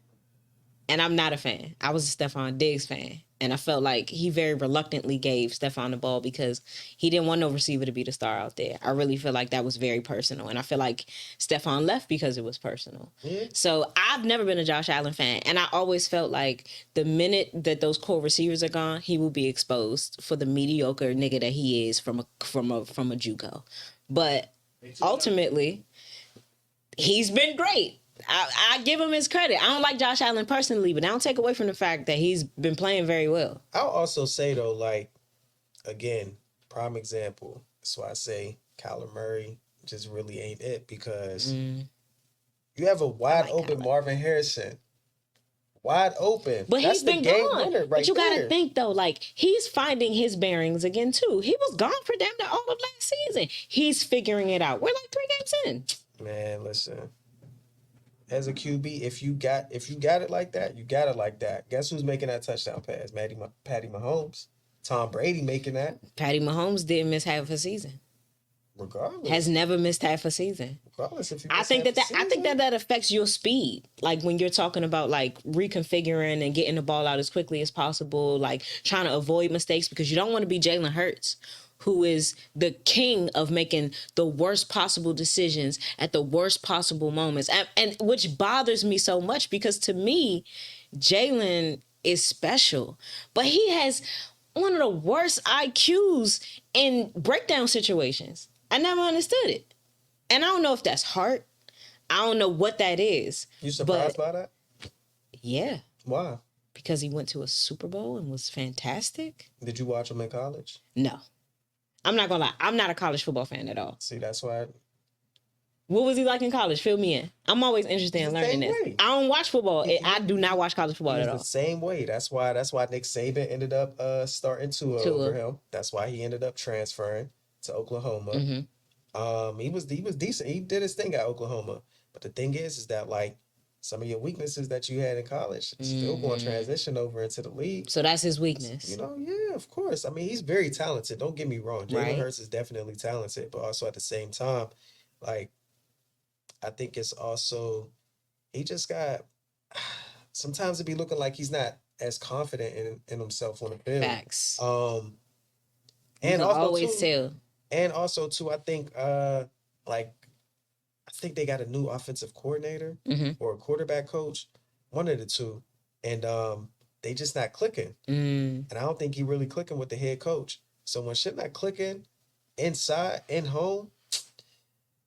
And I'm not a fan. I was a Stephon Diggs fan. And I felt like he very reluctantly gave Stephon the ball because he didn't want no receiver to be the star out there. I really feel like that was very personal. And I feel like Stephon left because it was personal. Yeah. So I've never been a Josh Allen fan. And I always felt like the minute that those core receivers are gone, he will be exposed for the mediocre nigga that he is from a JUCO. But ultimately, he's been great. I give him his credit. I don't like Josh Allen personally, but I don't take away from the fact that he's been playing very well. I'll also say, though, like, again, prime example. That's why I say Kyler Murray just really ain't it because you have a wide open Marvin Harrison. Wide open. But that's he's been gone. But you got to think, though, like, he's finding his bearings again, too. He was gone for damn near all of last season. He's figuring it out. We're like 3 games in. Man, listen. As a QB, if you got it like that, you got it like that. Guess who's making that touchdown pass? Patty Mahomes. Tom Brady making that. Patty Mahomes didn't miss half a season. Regardless. Has never missed half a season. Regardless if you I think that affects your speed. Like when you're talking about like reconfiguring and getting the ball out as quickly as possible, like trying to avoid mistakes because you don't want to be Jalen Hurts, who is the king of making the worst possible decisions at the worst possible moments. And which bothers me so much because to me, Jalen is special. But he has one of the worst IQs in breakdown situations. I never understood it. And I don't know if that's heart. I don't know what that is. You surprised by that? Yeah. Why? Because he went to a Super Bowl and was fantastic. Did you watch him in college? No. I'm not gonna lie. I'm not a college football fan at all. See, that's why. What was he like in college? Fill me in. I'm always interested in learning this. I don't watch football. I do not watch college football at all. The same way. That's why Nick Saban ended up starting Tua over him. That's why he ended up transferring to Oklahoma. Mm-hmm. He was decent. He did his thing at Oklahoma. But the thing is that like some of your weaknesses that you had in college still going to transition over into the league. So that's his weakness. You know, yeah, of course. I mean, he's very talented. Don't get me wrong. Jalen Hurts is definitely talented, but also at the same time, like, I think it's also, he just got, sometimes it be looking like he's not as confident in himself on the field. Facts. And also always tell. And also too, I think, I think they got a new offensive coordinator or a quarterback coach, one of the two, and they just not clicking. And I don't think he really clicking with the head coach. So when shit not clicking inside and home,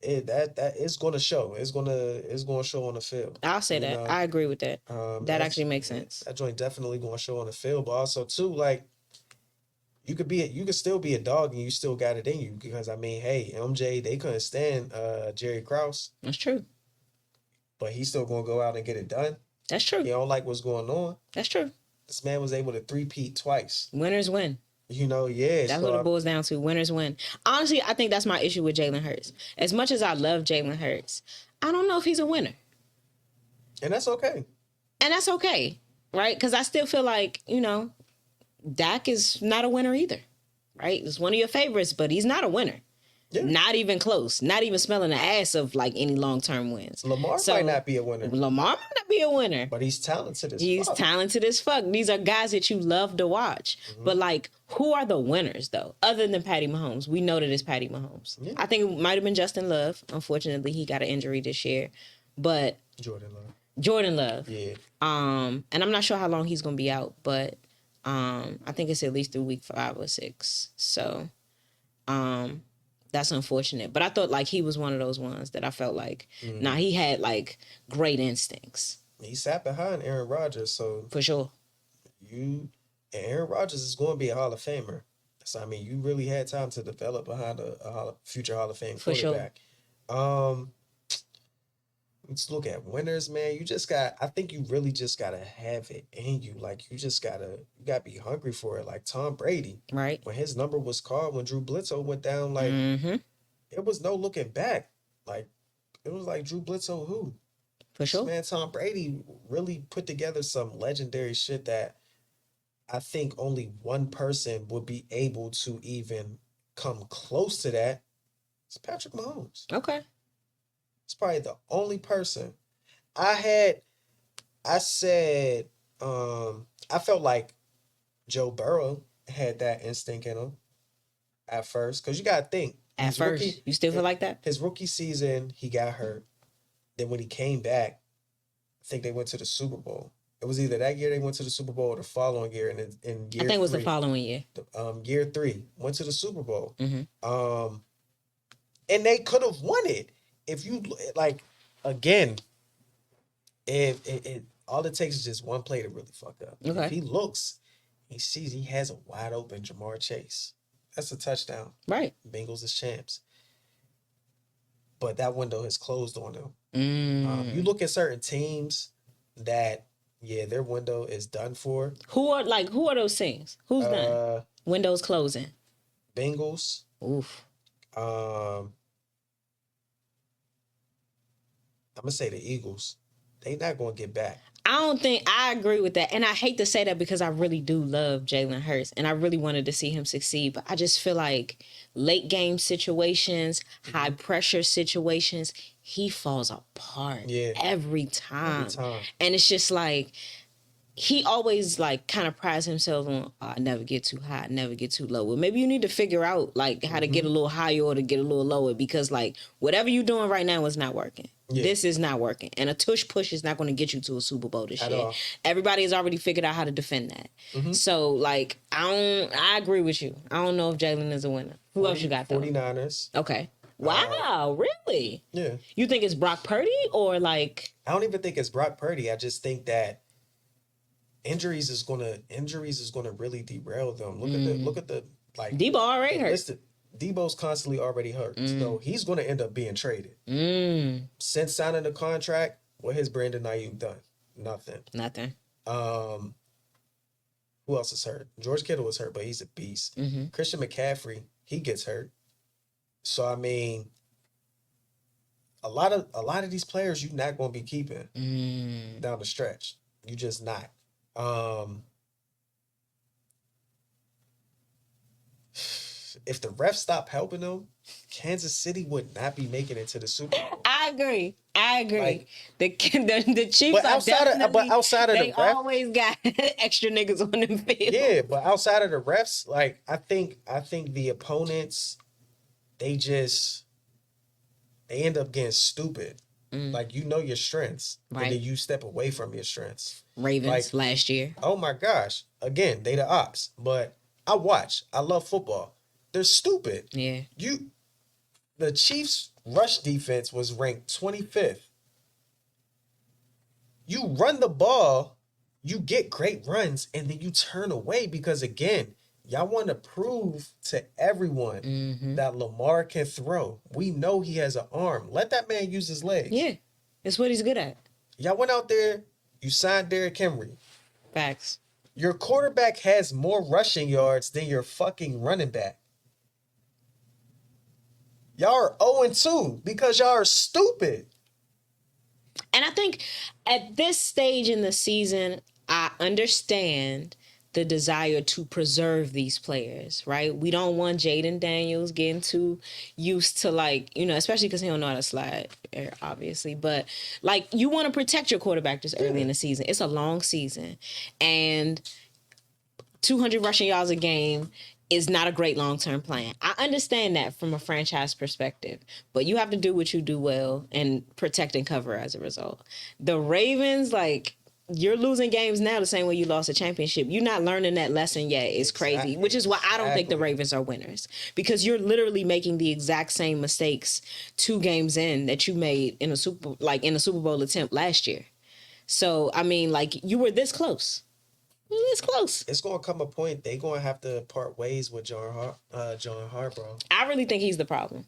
that it's gonna show. It's gonna show on the field. I'll say You that. know, I agree with that. That that's actually makes sense. that joint definitely gonna show on the field. But also too, like you could still be a dog and you still got it in you because I mean, hey, MJ they couldn't stand Jerry Krause, That's true. but he's still gonna go out and get it done. That's He true. don't like what's going on. That's true. This man was able to three-peat twice. Winners win. You know, yeah. That's so what it boils down to. Winners win. Honestly, I think that's my issue with Jalen Hurts. As much as I love Jalen Hurts, I don't know if he's a winner. and that's okay. And that's okay, right? Because I still feel like, Dak is not a winner either, right? It's one of your favorites, but he's not a winner. Yeah. Not even close. Not even smelling the ass of like any long-term wins. Lamar might not be a winner, Lamar might not be a winner. but he's talented as He's fuck. talented as fuck. These are guys that you love to watch. But like, who are the winners though? Other than Patty Mahomes, we know that it's Patty Mahomes. Yeah. I think it might have been Justin Love. Unfortunately, he got an injury this year. But Jordan Love. Jordan Love. Yeah. And I'm not sure how long he's gonna be out, but I think it's at least through week 5 or 6. So that's unfortunate. But I thought like he was one of those ones that I felt like he had like great instincts. He sat behind Aaron Rodgers, so For sure. and Aaron Rodgers is going to be a Hall of Famer. So I mean, you really had time to develop behind a future Hall of Fame For sure. quarterback. Let's look at winners, man. I think you really just gotta have it in you. Like you gotta be hungry for it. Like Tom Brady, Right. when his number was called, when Drew Bledsoe went down, like it was no looking back. Like it was like Drew Bledsoe, who? For sure. Man, Tom Brady really put together some legendary shit that I think only one person would be able to even come close to that. It's Patrick Mahomes. Okay. It's probably the only person. I felt like Joe Burrow had that instinct in him at first. Because you got to think. At first, you still feel like that? His rookie season, he got hurt. Then when he came back, I think they went to the Super Bowl. It was either that year they went to the Super Bowl or the following year. And in year I think it was the 3, following year. year 3, went to the Super Bowl. Mm-hmm. And they could have won it. If you, like, again, all it takes is just one play to really fuck up. Okay. If he looks, he sees he has a wide open Jamar Chase. That's a touchdown. Right. Bengals is champs. But that window has closed on them. You look at certain teams that, their window is done for. Who are those things? Who's done? Windows closing. Bengals. Oof. I'm going to say the Eagles. They not going to get back. I agree with that. And I hate to say that because I really do love Jalen Hurts and I really wanted to see him succeed. But I just feel like late game situations, high pressure situations, he falls apart every time. And it's just like, he always like kind of prides himself on, I never get too high, never get too low. Well, maybe you need to figure out like how to get a little higher or to get a little lower because like whatever you're doing right now is not working. Yeah. This is not working. And a tush push is not going to get you to a Super Bowl this year. Everybody has already figured out how to defend that. So like, I agree with you. I don't know if Jalen is a winner. Who else you got though? 49ers. Okay. Wow, really? Yeah. You think it's Brock Purdy or like? I don't even think it's Brock Purdy. I just think that injuries is gonna really derail them. Look at the like Debo already hurt. Debo's constantly already hurt. So he's gonna end up being traded. Since signing the contract, what has Brandon Ayuk done? Nothing. Who else is hurt? George Kittle was hurt, but he's a beast. Christian McCaffrey, he gets hurt. So I mean, a lot of these players you're not gonna be keeping down the stretch. You just not. If the refs stop helping them, Kansas City would not be making it to the Super Bowl. I agree. Like, the Chiefs but outside of they the refs, always got extra niggas on them field. Yeah, but outside of the refs, like I think the opponents, they end up getting stupid. Like you know your strengths, and then you step away from your strengths. Ravens last year. Oh my gosh! Again, they the ops, but I love football. They're stupid. Yeah. The Chiefs rush defense was ranked 25th. You run the ball, you get great runs, and then you turn away because, again, y'all want to prove to everyone that Lamar can throw. We know he has an arm. Let that man use his legs. Yeah, it's what he's good at. Y'all went out there, you signed Derrick Henry. Facts. Your quarterback has more rushing yards than your fucking running back. Y'all are 0-2 because y'all are stupid. And I think at this stage in the season, I understand the desire to preserve these players, right? We don't want Jaden Daniels getting too used to, like, you know, especially because he don't know how to slide, obviously. But, like, you want to protect your quarterback this early in the season. It's a long season. And 200 rushing yards a game is not a great long-term plan. I understand that from a franchise perspective, but you have to do what you do well and protect and cover as a result. The Ravens, like, you're losing games now the same way you lost a championship. You're not learning that lesson yet. It's crazy, which is why I don't think the Ravens are winners, because you're literally making the exact same mistakes 2 games in that you made in a Super Bowl attempt last year. So, I mean, like, you were this close. It's close. It's going to come a point they going to have to part ways with John Harbaugh. I really think he's the problem,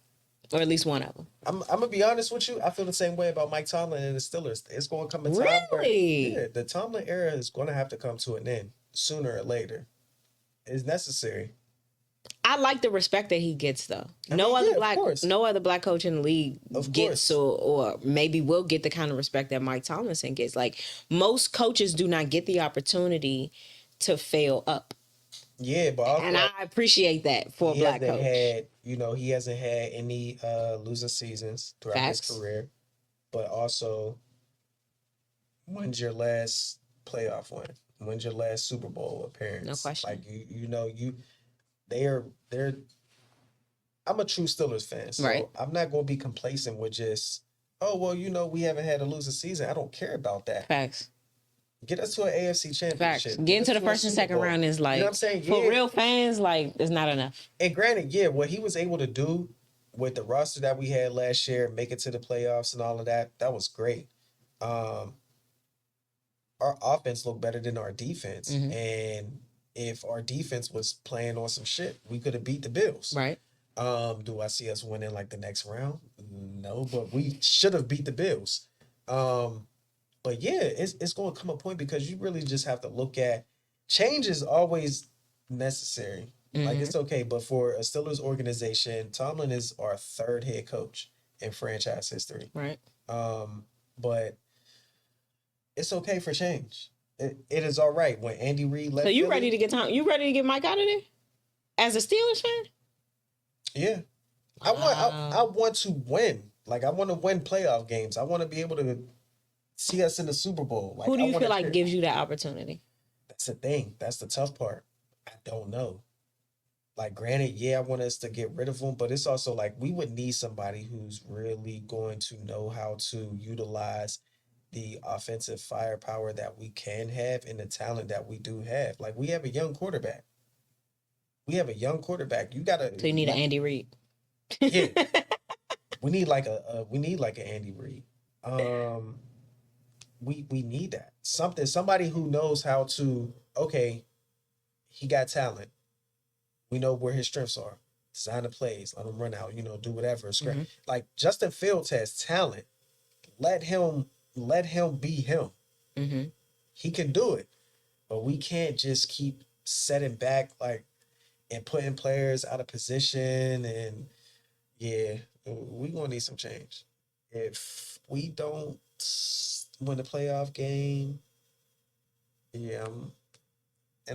or at least one of them. I'm going to be honest with you. I feel the same way about Mike Tomlin and the Steelers. It's going to come a time where the Tomlin era is going to have to come to an end sooner or later. It's necessary. I like the respect that he gets, though. No other black coach in the league gets or maybe will get the kind of respect that Mike Tomlinson gets. Like, most coaches do not get the opportunity to fail up. Yeah, but also, and I appreciate that for a black coach. He hasn't had any losing seasons throughout his career. But also, when's your last playoff win? When's your last Super Bowl appearance? No question. Like, they're I'm a true Steelers fan, so right. I'm not going to be complacent with just, we haven't had a losing season. I don't care about that. Facts. Get us to an AFC championship. Facts. Getting to the first and second round is like, you know what I'm saying? For real fans, like, it's not enough. And granted, what he was able to do with the roster that we had last year, make it to the playoffs and all of that was great. Our offense looked better than our defense, and if our defense was playing on some shit, we could have beat the Bills. Right. Do I see us winning like the next round? No, but we should have beat the Bills. But yeah, it's going to come a point because you really just have to look at change is always necessary. Like, it's okay, but for a Steelers organization, Tomlin is our 3rd head coach in franchise history. Right. But it's okay for change. It is all right when Andy Reid left. So you Philly, ready to get You ready to get Mike out of there? As a Steelers fan? Yeah. I want to win. Like, I want to win playoff games. I want to be able to see us in the Super Bowl. Like, who do you feel like gives you that opportunity? That's the thing. That's the tough part. I don't know. Like, granted, I want us to get rid of him, but it's also like we would need somebody who's really going to know how to utilize the offensive firepower that we can have and the talent that we do have. Like, we have a young quarterback. You got to. So you need an Andy Reid. Yeah. We need like an Andy Reid. We need that. Somebody who knows how to, he got talent. We know where his strengths are. Design the plays, let him run out, do whatever. Like, Justin Fields has talent. Let him be him. He can do it. But we can't just keep setting back, like, and putting players out of position. And we're going to need some change. If we don't win the playoff game, and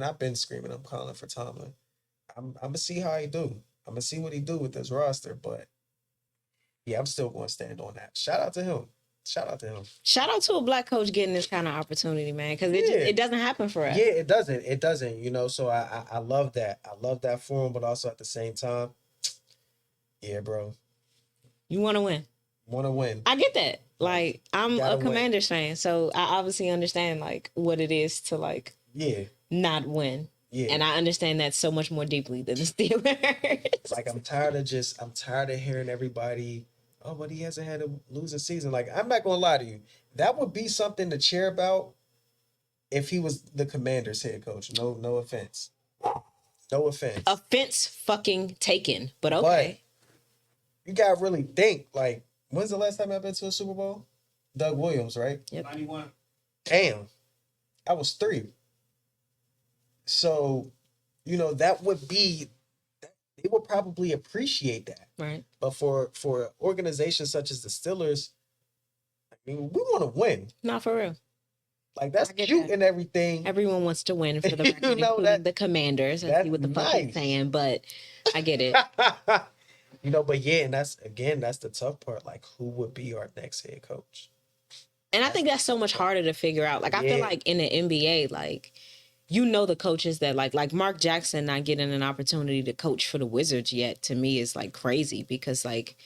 I've been screaming, I'm calling for Tomlin. I'm going to see how he do. I'm going to see what he do with this roster. But, I'm still going to stand on that. Shout out to him. Shout out to a black coach getting this kind of opportunity, man, because it doesn't happen for us. Yeah, it doesn't. So I love that. I love that for him, but also at the same time, bro. You want to win. I get that. Like, I'm a Commanders fan, so I obviously understand, like, what it is to, like, not win. Yeah. And I understand that so much more deeply than the Steelers. Like, I'm tired of hearing everybody, oh, but he hasn't had a losing season. Like, I'm not gonna lie to you, that would be something to cheer about if he was the Commanders head coach. No offense. No offense. Offense fucking taken, but okay. But you gotta really think, like, when's the last time I've been to a Super Bowl? Doug Williams, right? Yep. 91. Damn. I was 3. So, you know, that would be, they would probably appreciate that. Right. But for organizations such as the Steelers, I mean, we want to win. Not for real. Like, that's cute and everything. Everyone wants to win for the record, You know, including the Commanders. I see what the fuck he's saying, but I get it. You know, but yeah, and that's the tough part. Like, who would be our next head coach? And I think that's so much harder to figure out. Like, I feel like in the NBA, like, you know, the coaches that like Mark Jackson not getting an opportunity to coach for the Wizards yet, to me is like crazy, because like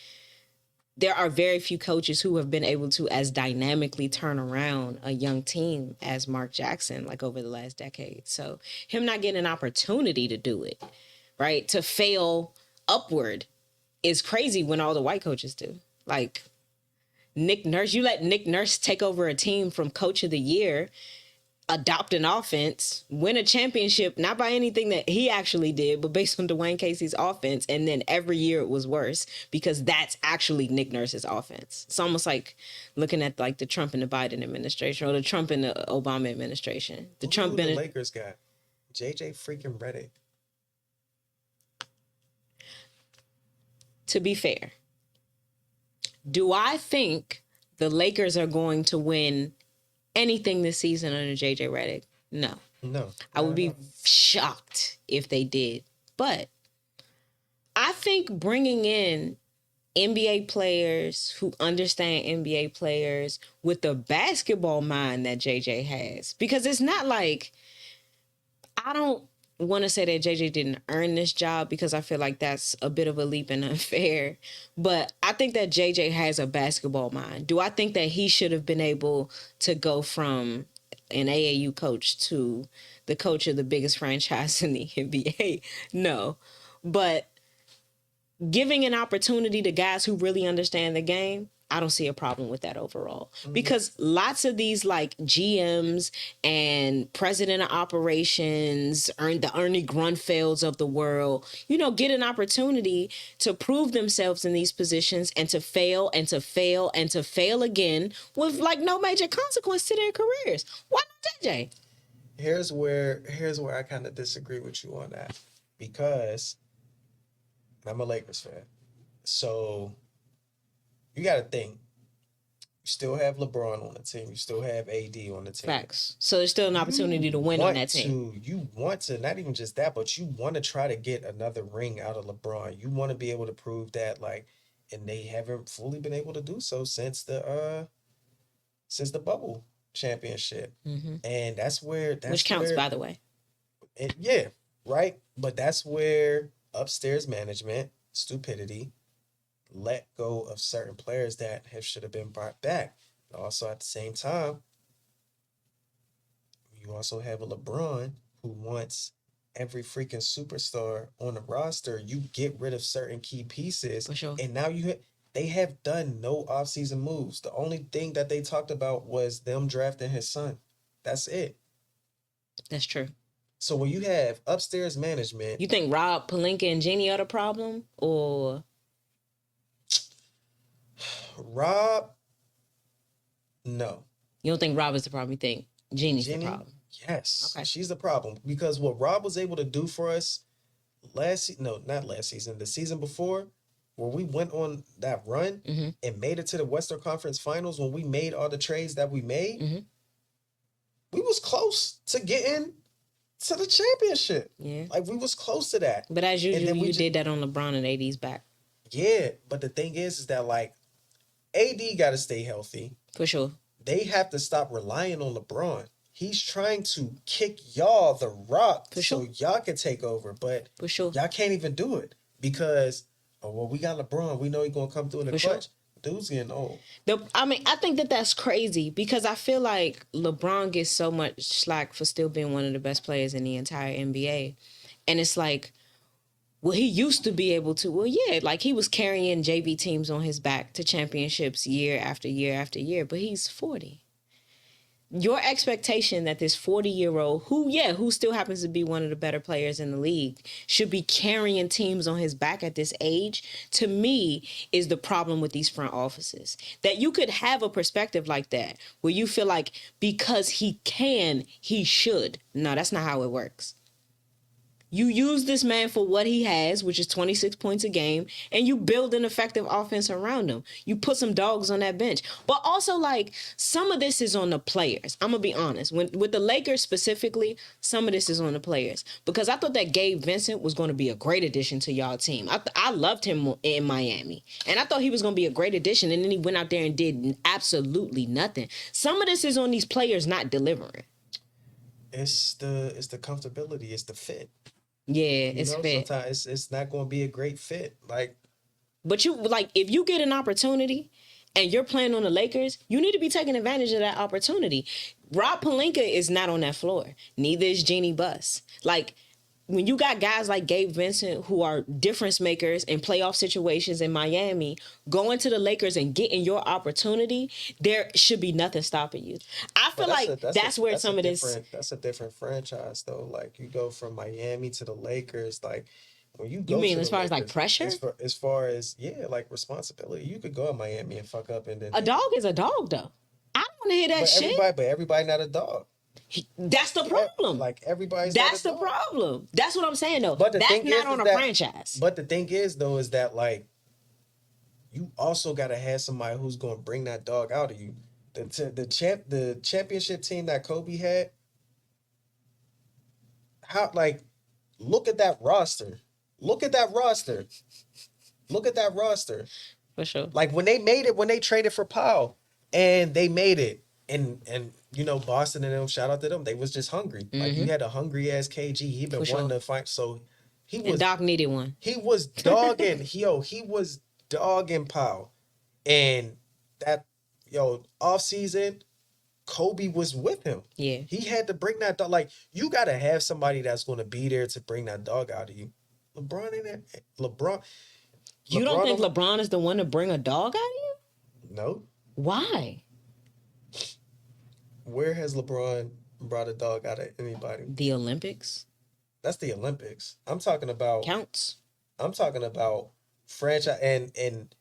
there are very few coaches who have been able to as dynamically turn around a young team as Mark Jackson, like over the last decade. So him not getting an opportunity to do it, right, to fail upward is crazy when all the white coaches do. Like Nick Nurse, you let Nick Nurse take over a team from coach of the year, adopt an offense, win a championship, not by anything that he actually did, but based on Dwayne Casey's offense. And then every year it was worse because that's actually Nick Nurse's offense. It's almost like looking at like the Trump and the Biden administration, or the Trump and the Obama administration. The Lakers got JJ freaking Redick. To be fair, do I think the Lakers are going to win anything this season under JJ Redick? No. I would be shocked if they did. But I think bringing in NBA players who understand NBA players with the basketball mind that JJ has, because it's not like, I don't want to say that JJ didn't earn this job, because I feel like that's a bit of a leap and unfair. But I think that JJ has a basketball mind. Do I think that he should have been able to go from an AAU coach to the coach of the biggest franchise in the NBA? No. But giving an opportunity to guys who really understand the game, I don't see a problem with that overall. Because lots of these like GMs and president of operations, the Ernie Grunfelds of the world, you know, get an opportunity to prove themselves in these positions and to fail and to fail and to fail again with like no major consequence to their careers. Why not JJ? Here's where I kind of disagree with you on that, because I'm a Lakers fan. So you got to think. You still have LeBron on the team. You still have AD on the team. Facts. So there's still an opportunity to win on that team. You want to, not even just that, but you want to try to get another ring out of LeBron. You want to be able to prove that, like, and they haven't fully been able to do so since the bubble championship. Mm-hmm. And that's which counts, by the way. Yeah, right. But that's where upstairs management, stupidity, let go of certain players that should have been brought back. Also, at the same time, you also have a LeBron who wants every freaking superstar on the roster. You get rid of certain key pieces, for sure. And now they have done no offseason moves. The only thing that they talked about was them drafting his son. That's it. That's true. So when you have upstairs management, you think Rob Pelinka and Jeannie are the problem, or Rob? No. You don't think Rob is the problem? You think Jeannie's the problem? Yes. Okay. She's the problem, because what Rob was able to do for us not last season, the season before, where we went on that run and made it to the Western Conference Finals, when we made all the trades that we made, we was close to getting to the championship. Yeah. Like, we was close to that. But as usual, you did that on LeBron and AD's back. Yeah, but the thing is that, like, AD got to stay healthy. For sure. They have to stop relying on LeBron. He's trying to kick y'all the rock so y'all can take over. But for sure, y'all can't even do it because, we got LeBron. We know he's going to come through in the clutch. Sure. Dude's getting old. I think that's crazy, because I feel like LeBron gets so much slack for still being one of the best players in the entire NBA. And it's like, Well, he used to be able to. Well, yeah, like he was carrying JV teams on his back to championships year after year after year, but he's 40. Your expectation that this 40-year-old, who still happens to be one of the better players in the league, should be carrying teams on his back at this age, to me, is the problem with these front offices. That you could have a perspective like that, where you feel like because he can, he should. No, that's not how it works. You use this man for what he has, which is 26 points a game, and you build an effective offense around him. You put some dogs on that bench. But also, like, some of this is on the players. I'm going to be honest. With the Lakers specifically, some of this is on the players. Because I thought that Gabe Vincent was going to be a great addition to y'all team. I loved him in Miami. And I thought he was going to be a great addition, and then he went out there and did absolutely nothing. Some of this is on these players not delivering. It's the comfortability. It's the fit. Yeah, it's fit. Sometimes it's not going to be a great fit. But if you get an opportunity and you're playing on the Lakers, you need to be taking advantage of that opportunity. Rob Pelinka is not on that floor. Neither is Jeannie Buss. Like, when you got guys like Gabe Vincent who are difference makers in playoff situations in Miami, going to the Lakers and getting your opportunity, there should be nothing stopping you. I feel that's where some of this... That's a different franchise, though. Like, you go from Miami to the Lakers, like, when you go You mean to as the far Lakers, as, like, pressure? As far as, like, responsibility. You could go to Miami and fuck up and then... A dog is a dog, though. I don't want to hear that shit. But everybody not a dog. That's the problem. Like, everybody's That's the problem. That's what I'm saying, though. But that's not on a franchise. But the thing is, though, is that, like, you also got to have somebody who's going to bring that dog out of you. The championship team that Kobe had, look at that roster. Look at that roster. Look at that roster. For sure. Like, when they traded for Powell, and they made it, and Boston and them, shout out to them, they was just hungry. Mm-hmm. Like, you had a hungry ass KG. He been wanting to fight, so he was. And Doc needed one. He was dogging. he was dogging Powell, and that off season, Kobe was with him. Yeah, he had to bring that dog. Like, you got to have somebody that's going to be there to bring that dog out of you. LeBron ain't there. LeBron. You don't think LeBron is the one to bring a dog out of you? No. Why? Where has LeBron brought a dog out of anybody? The Olympics. That's the Olympics. I'm talking about... Counts. I'm talking about franchise, and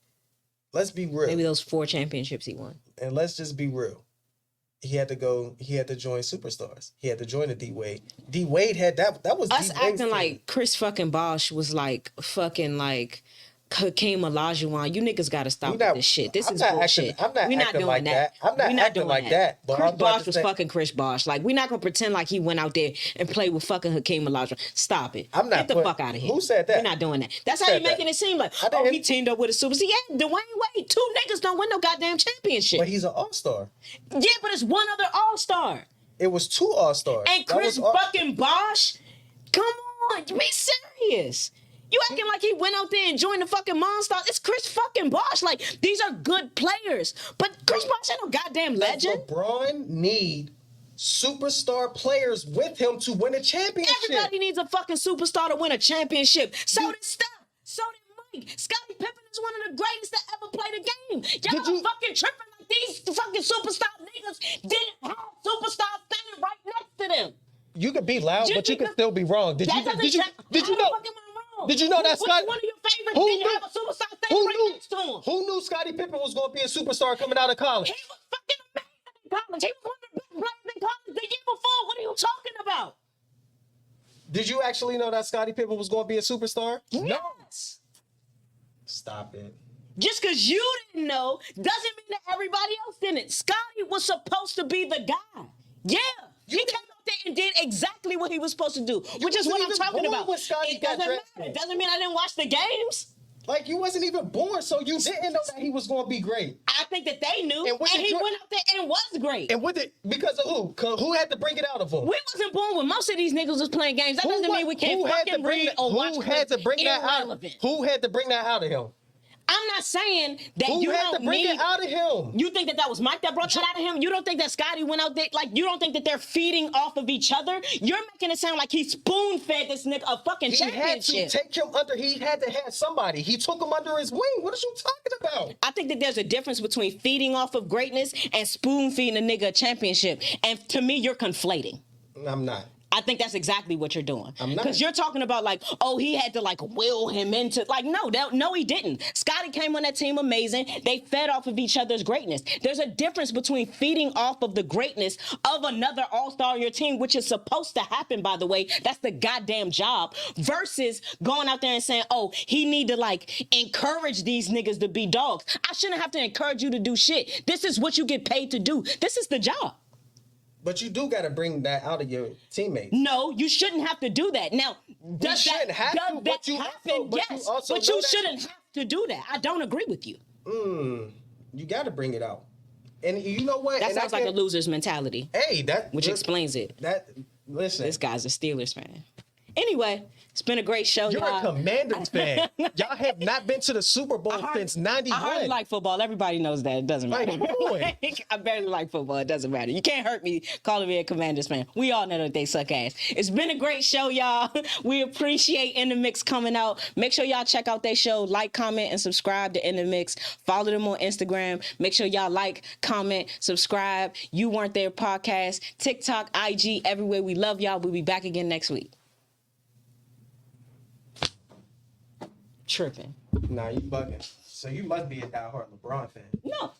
let's be real. Maybe those 4 championships he won. And let's just be real. He had to join Superstars. He had to join the D-Wade. D-Wade had that was us D-Wade's acting like Chris fucking Bosh was like fucking like Hakeem Olajuwon. You niggas got to stop with this shit. This is bullshit. We're not doing that. I'm not acting like that. But Chris Bosh was fucking Chris Bosh. Like, we're not going to pretend like he went out there and played with fucking Hakeem Olajuwon. Stop it. Get the fuck out of here. Who said that? We're not doing that. That's how you're making it seem like, he teamed up with a superstar. Yeah, Dwayne Wade. 2 niggas don't win no goddamn championship. But he's an all-star. Yeah, but it's one other all-star. It was 2 all-stars. And Chris fucking Bosh? Come on. Be serious. You acting like he went out there and joined the fucking Monsters. It's Chris fucking Bosh. Like, these are good players. But Chris Bosh ain't no goddamn legend. LeBron need superstar players with him to win a championship. Everybody needs a fucking superstar to win a championship. So did Steph. So did Mike. Scottie Pippen is one of the greatest to ever play the game. Y'all fucking tripping like these fucking superstar niggas didn't have superstars standing right next to them. You could be loud, but you can still be wrong. Did you know? Did you know that Scottie? One of your favorites didn't have a superstar standing right next to him. Who knew Scottie Pippen was going to be a superstar coming out of college? He was fucking amazing in college. He was one of the best players in college the year before. What are you talking about? Did you actually know that Scottie Pippen was going to be a superstar? Yes. No. Stop it. Just because you didn't know doesn't mean that everybody else didn't. Scottie was supposed to be the guy. Yeah. He came out there and did exactly what he was supposed to do, which is what I'm talking about. It doesn't matter. It doesn't mean I didn't watch the games. Like, you wasn't even born, so you didn't know that he was going to be great. I think that they knew, and he went out there and was great. And because of who? Who had to bring it out of him? We wasn't born when most of these niggas was playing games. That doesn't mean we can't fucking read or watch. Who had to bring that out of him? I'm not saying that Who you had don't to bring need. it out of him? You think that was Mike that brought that out of him? You don't think that Scotty went out there? Like, you don't think that they're feeding off of each other? You're making it sound like he spoon-fed this nigga a fucking He had championship. to take him under. He had to have somebody. He took him under his wing. What are you talking about? I think that there's a difference between feeding off of greatness and spoon-feeding a nigga a championship. And to me, you're conflating. I'm not. I think that's exactly what you're doing. I'm not. Because you're talking about like, oh, he had to like will him into like, no, he didn't. Scotty came on that team amazing. They fed off of each other's greatness. There's a difference between feeding off of the greatness of another all-star on your team, which is supposed to happen, by the way. That's the goddamn job. Versus going out there and saying, oh, he need to like encourage these niggas to be dogs. I shouldn't have to encourage you to do shit. This is what you get paid to do. This is the job. But you do got to bring that out of your teammates. No, you shouldn't have to do that. Now, does that happen? Yes, but you shouldn't have to do that. I don't agree with you. You got to bring it out. And you know what? That sounds like a loser's mentality. Hey, which explains it. Listen. This guy's a Steelers fan. Anyway, it's been a great show, You're y'all. a Commanders fan. Y'all have not been to the Super Bowl since 91. I hardly like football. Everybody knows that. It doesn't matter. I barely like football. It doesn't matter. You can't hurt me calling me a Commanders fan. We all know that they suck ass. It's been a great show, y'all. We appreciate In the Mix coming out. Make sure y'all check out their show. Like, comment, and subscribe to In the Mix. Follow them on Instagram. Make sure y'all like, comment, subscribe. You Weren't There podcast. TikTok, IG, everywhere. We love y'all. We'll be back again next week. Tripping. Nah, you bugging. So you must be a diehard LeBron fan. No.